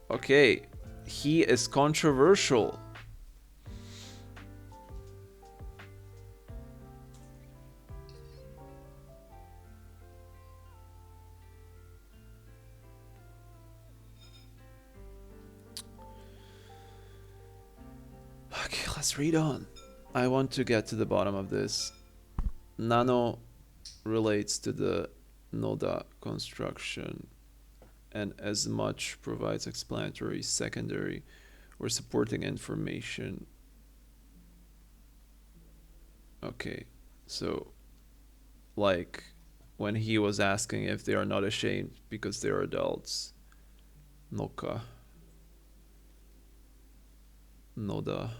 Okay, he is controversial. Okay, let's read on. I want to get to the bottom of this. Nano relates to the Noda construction and as much provides explanatory, secondary, or supporting information. Okay, so like when he was asking if they are not ashamed because they are adults. Noka. Noda.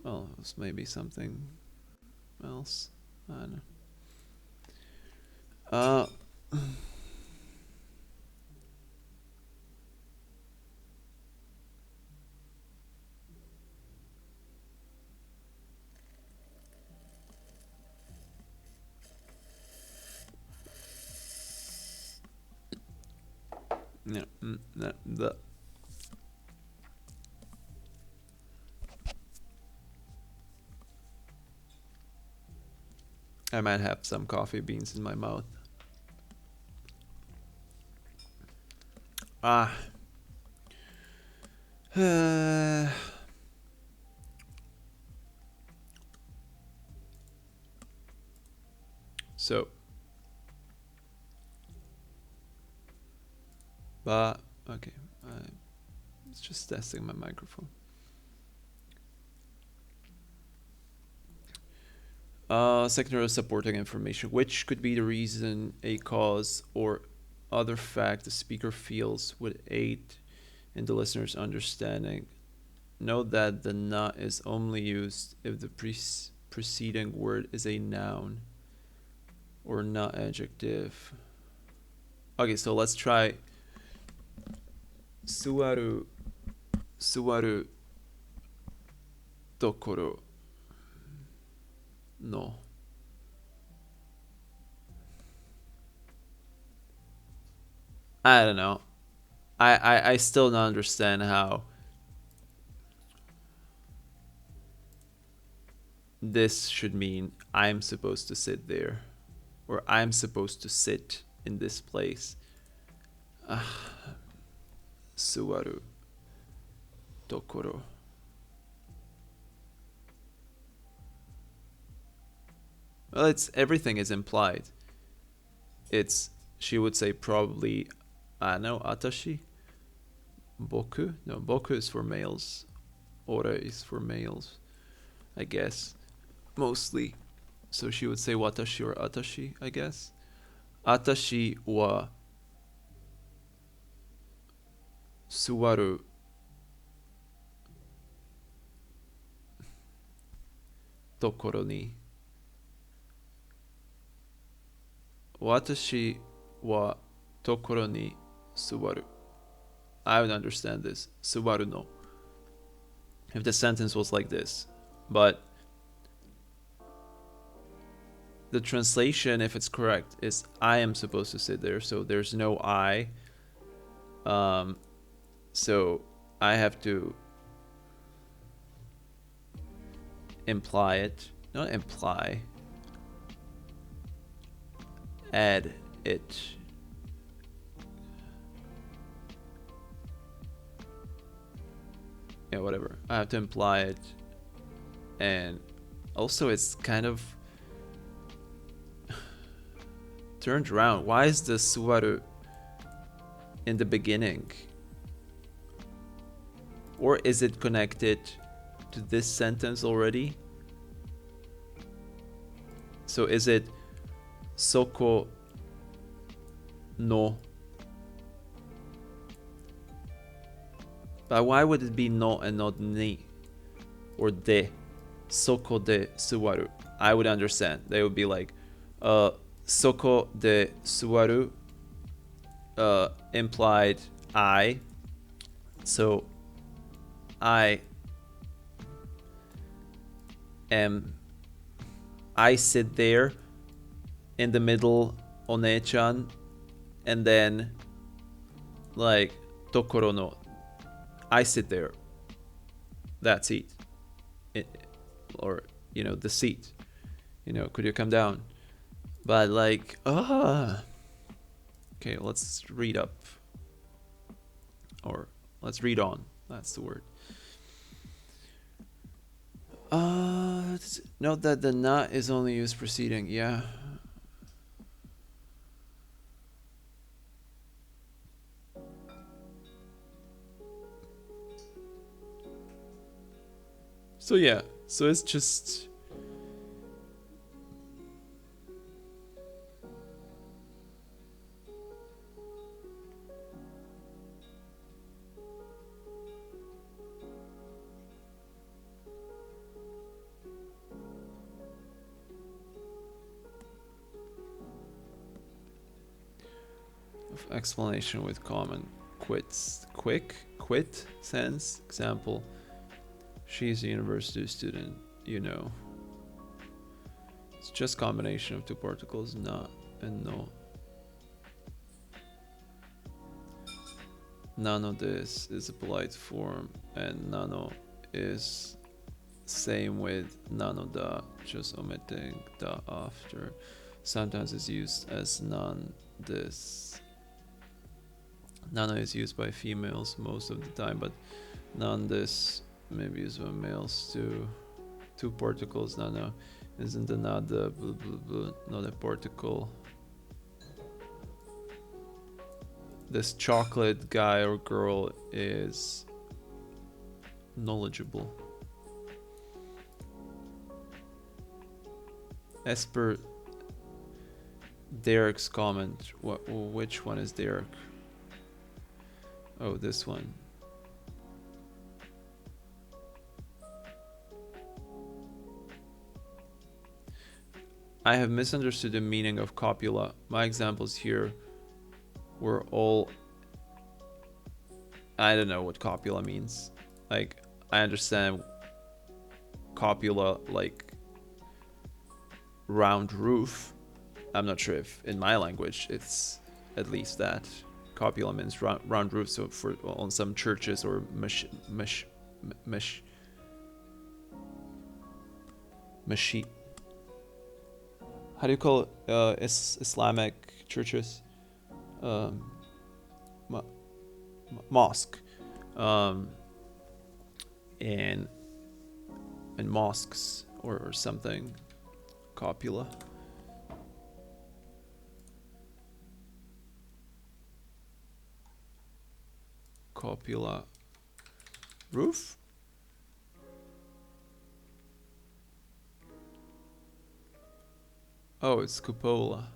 Well, it was maybe something else. I don't know. Yeah, the I might have some coffee beans in my mouth. Ah. So. But, okay. It's just testing my microphone. Secondary supporting information, which could be the reason, a cause, or other fact the speaker feels would aid in the listener's understanding. Note that the na is only used if the preceding word is a noun or not adjective. Okay, so let's try suwaru tokoro no. I don't know. I still don't understand how this should mean I'm supposed to sit there or I'm supposed to sit in this place. Suwaru tokoro. Well, it's everything is implied. It's she would say probably no atashi. Boku? No, boku is for males. Ora is for males, I guess. Mostly. So she would say watashi or atashi, I guess. Atashi wa suwaru tokoro ni. Watashi wa tokoro ni suwaru. I would understand this. Suwaru no. If the sentence was like this. But the translation, if it's correct, is I am supposed to sit there. So there's no I. So I have to imply it. Not imply. Add it. Yeah, whatever. I have to imply it. And also it's kind of Turned around. Why is the suwaru in the beginning? Or is it connected to this sentence already? So is it soko no? But why would it be no and not ni? Or de? Soko de suwaru. I would understand. They would be like, soko de suwaru implied I. So I sit there in the middle, one-chan, and then like tokoro no, I sit there, that seat, or the seat, could you come down? But like, okay, let's read up, or let's read on. That's the word. Note that the na is only used preceding. Yeah. So yeah, so it's just explanation with common quit sense. Example, she's a university student, It's just combination of two particles, na and no. Nano this is a polite form, and nano is same with nano da, just omitting da after. Sometimes it's used as non this. Nano is used by females most of the time, but non this maybe used by males too. Two particles, nano isn't another blah blah blah, not a particle. This chocolate guy or girl is knowledgeable. As per Derek's comment, which one is Derek? Oh, this one. I have misunderstood the meaning of copula. My examples here were all... I don't know what copula means. Like, I understand copula like round roof. I'm not sure if in my language it's at least that. Copula means round roof, so for on some churches or how do you call it? Islamic churches? Mosque. And mosques or something. Copula. Copula roof. Oh, it's cupola.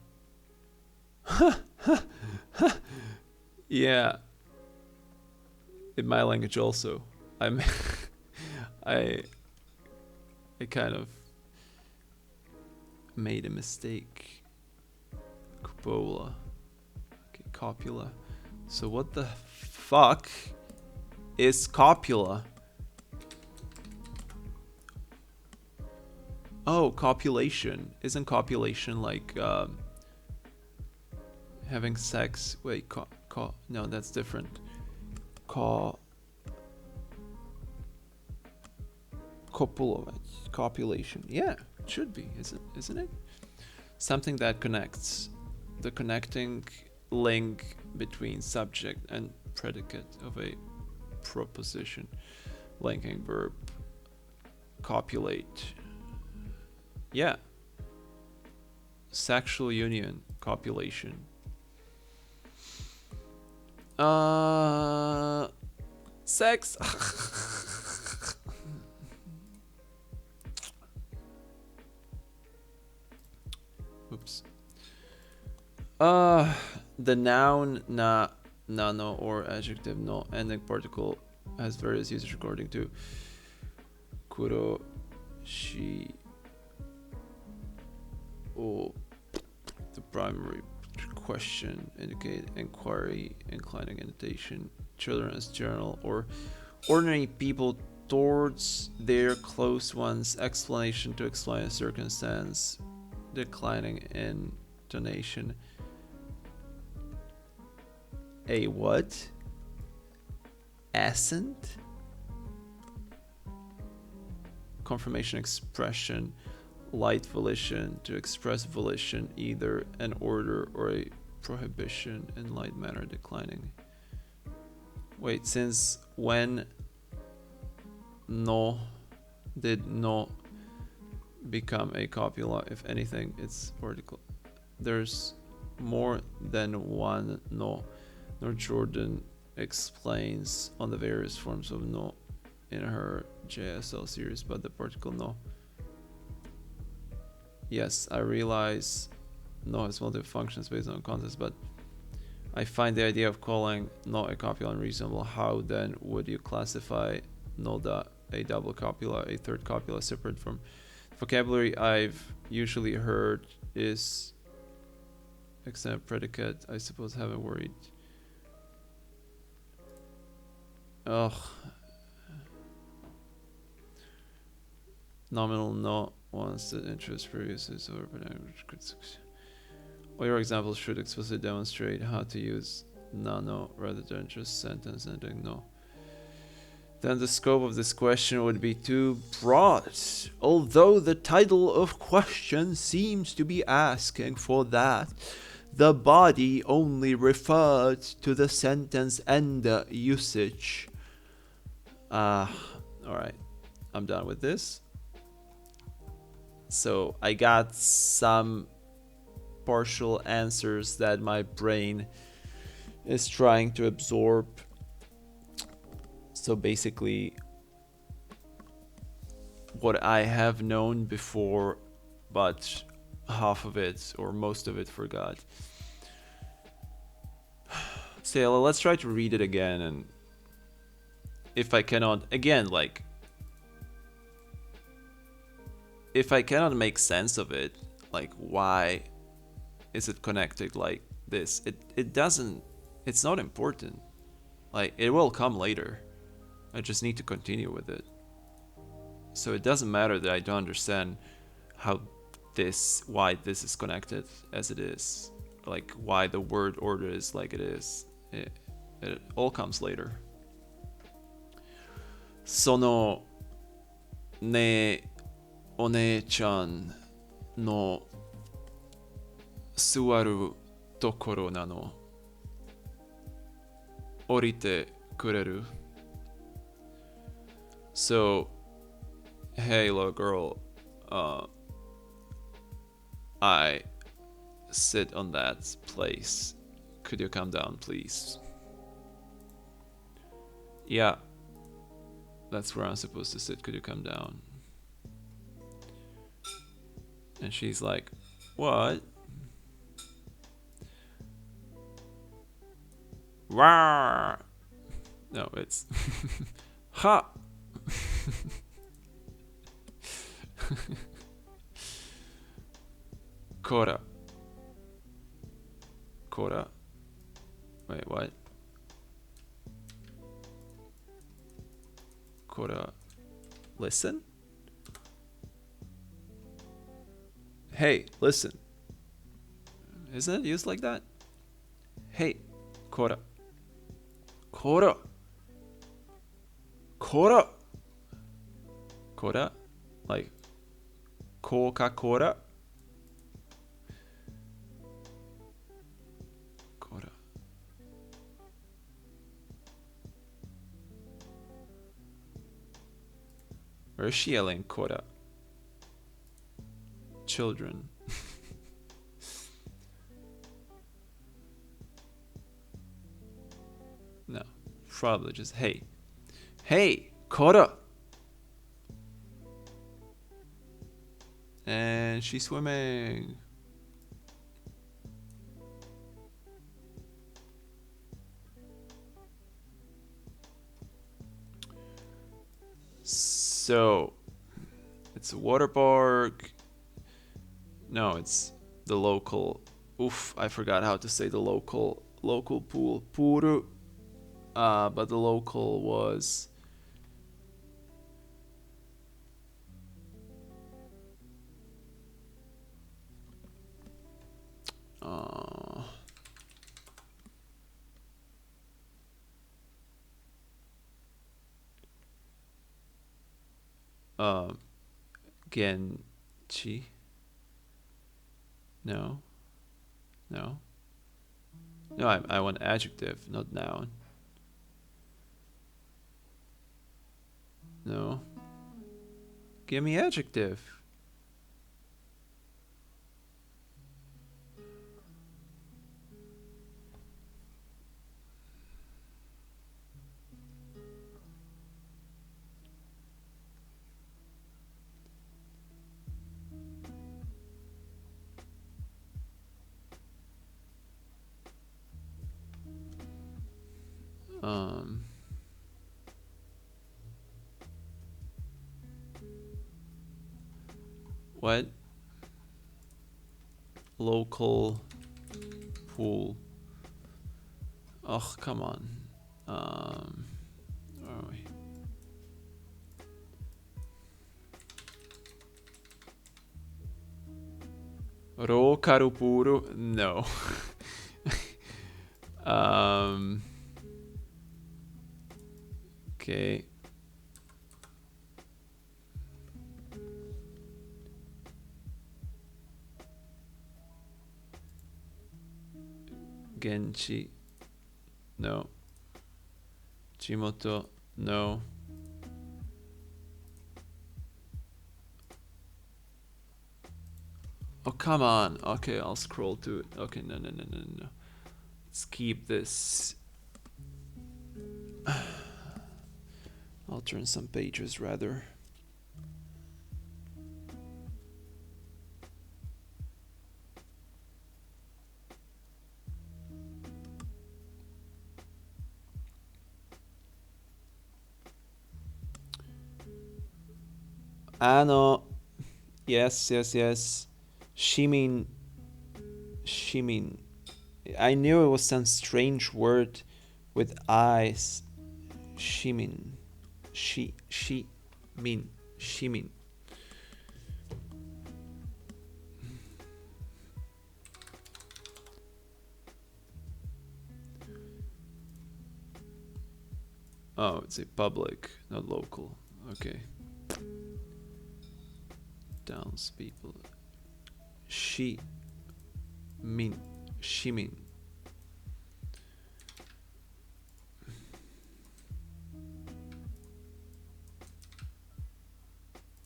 Yeah. In my language also. I kind of made a mistake. Cupola. Okay, copula. So what the fuck is copula? Oh, copulation. Isn't copulation like having sex? Wait, no, that's different. Copulation. Yeah, it should be, isn't it? Something that connects. The connecting link between subject and predicate of a proposition. Linking verb. Copulate. Yeah. sexual union, copulation. Sex. Oops. The noun no, or adjective no ending particle has various uses according to kuro, shi, o. The primary question indicate inquiry, inclining invitation, children as general or ordinary people towards their close ones, explanation to explain a circumstance, declining intonation. A what? Accent? Confirmation expression, light volition, to express volition, either an order or a prohibition in light manner, declining. Wait, since when no did no become a copula? If anything, it's article. There's more than one no. Nor Jordan explains on the various forms of no in her JSL series, but the particle no. Yes, I realize no has multiple functions based on context, but I find the idea of calling no a copula unreasonable. How then would you classify no a double copula, a third copula separate from vocabulary I've usually heard is extended predicate? I suppose haven't worried. Ugh. Nominal no once the interest previous is over, but all your examples should explicitly demonstrate how to use no rather than just sentence ending no. Then the scope of this question would be too broad, although the title of question seems to be asking for that. The body only referred to the sentence ender usage. Alright, I'm done with this. So I got some partial answers that my brain is trying to absorb. So basically, what I have known before, but half of it or most of it forgot. So let's try to read it again, and if I cannot, again, like, if I cannot make sense of it, like, why is it connected like this? It doesn't, it's not important. Like, it will come later. I just need to continue with it. So it doesn't matter that I don't understand why this is connected as it is. Like, why the word order is like it is. It all comes later. Sono ne one-chan no suaru tokoro nano. Orite kureru. So, hey little girl, I sit on that place. Could you come down, please? Yeah, that's where I'm supposed to sit. Could you come down? And she's like, what? Rawr. No, it's ha. Kora. Kora. Wait, what? Kora. Listen? Hey, listen. Isn't it used like that? Hey, Kora. Kora. Kora. Kora? Like, Coca-Cola? Kora. Where is she yelling Kora? Children. probably just hey. Hey, Kora! And she's swimming. So, it's a water park. No, it's the local. Oof, I forgot how to say the local pool. Puru. But the local was. Uh, uh, Genchi. No. No. No, I want adjective, not noun. No. Give me adjective. What? Local pool. Oh, come on. Where are we? Rokarupuru? No. Okay. Genchi? No. Chimoto? No. Oh, come on. Okay, I'll scroll to it. Okay, no. Let's keep this. I'll turn some pages rather. Ano. Yes. Shimin. I knew it was some strange word with eyes. Shimin. Shimin. Oh, it's a public, not local. Okay. Townspeople. Shimin. Shimin.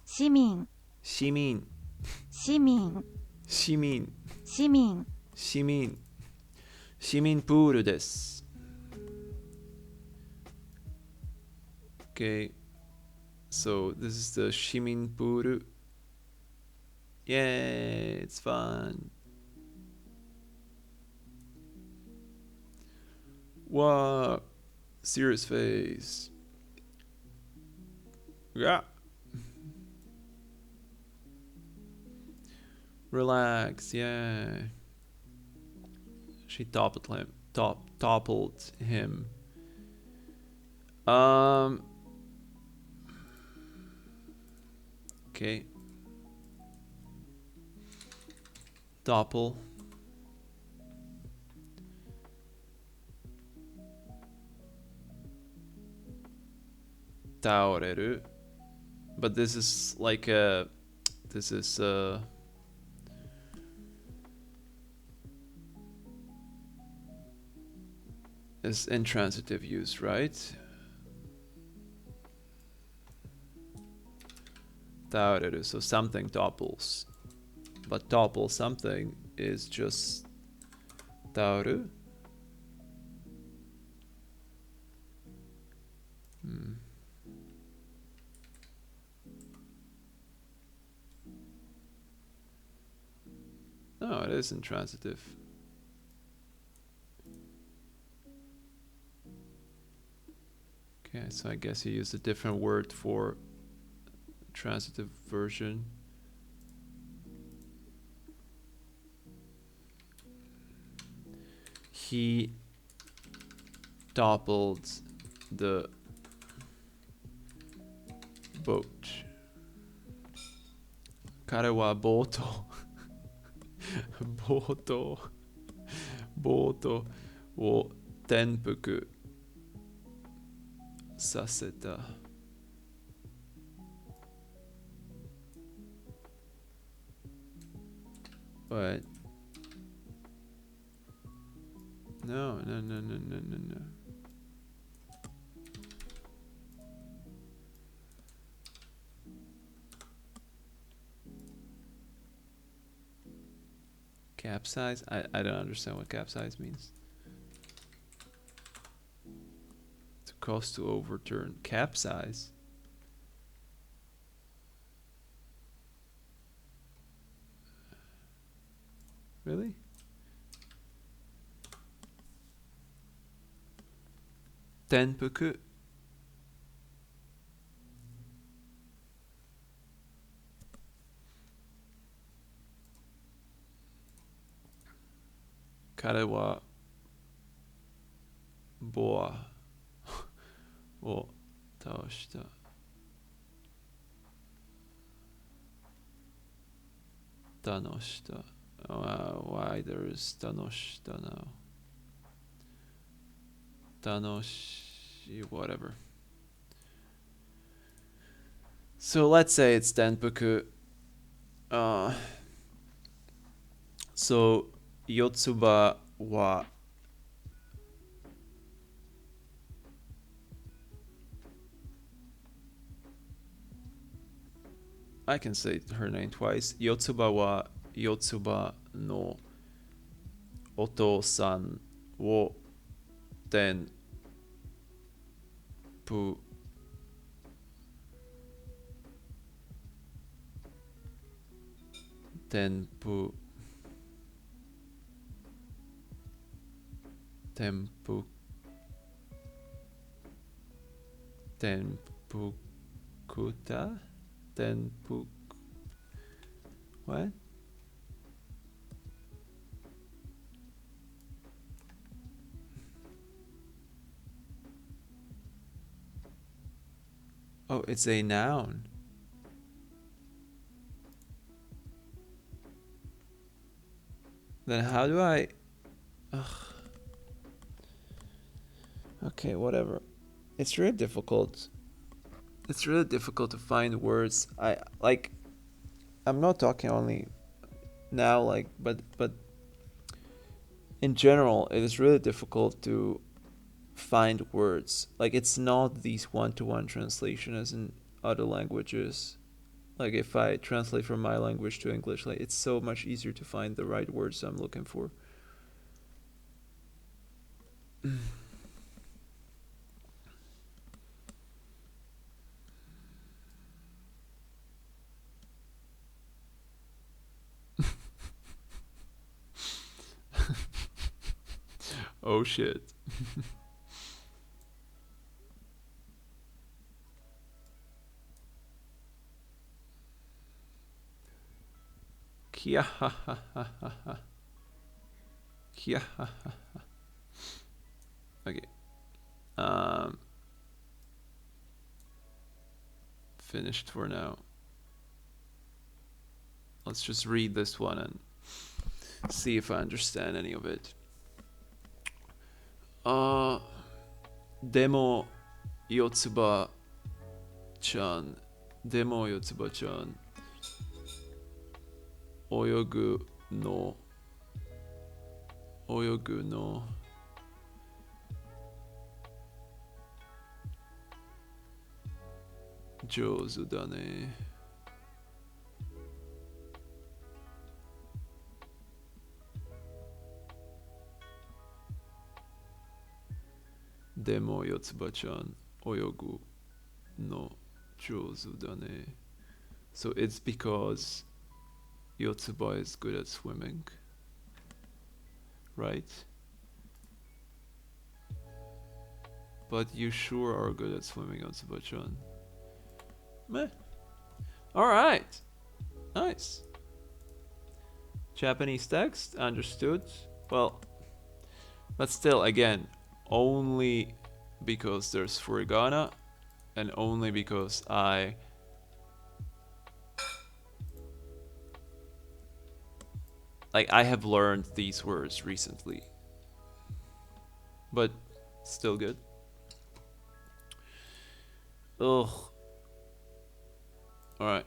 Shimin. Shimin. Shimin. Shimin. Shimin. Shimin. Shimin puru desu. Okay. So this is the Shimin puru. Yay, it's fun. Wow. Serious face. Yeah. Relax, yeah. She toppled him. Okay. Topple. Taoreru. But this is like a. This is is intransitive use, right? Taoreru, so something topples. But topple something is just taoru. is intransitive. Okay, so I guess you use a different word for transitive version. He toppled the boat. 彼はボートを転覆させた。What? No. Capsize? I don't understand what capsize means. To cause to overturn. Capsize? Really? Tenpuku. Kare wa boa wo taoshita. Tanoshita. Why there is tanoshita now? Tanoshi, whatever. So let's say it's tenpuku. So Yotsuba wa I can say her name twice. Yotsuba wa Yotsuba no oto-san wo tenpu tenpukuta? What? Oh, it's a noun. Then how do I... Ugh. Okay, whatever. It's really difficult. It's really difficult to find words. I'm not talking only now, but in general, it is really difficult to find words. Like, it's not these one-to-one translation as in other languages. Like, if I translate from my language to English, like, it's so much easier to find the right words I'm looking for. Oh shit. Kia ha ha ha ha ha. Kia ha ha ha. Okay. Finished for now. Let's just read this one and see if I understand any of it. でも四つ葉ちゃん泳ぐの上手だね。でも四つ葉ちゃん泳ぐの上手だね。So it's because Yotsuba is good at swimming. right? But you sure are good at swimming, Yotsuba-chan. Meh. Alright. Nice. Japanese text, understood. Well, but still, again, only because there's furigana and only because I have learned these words recently. But still good. Ugh. Alright.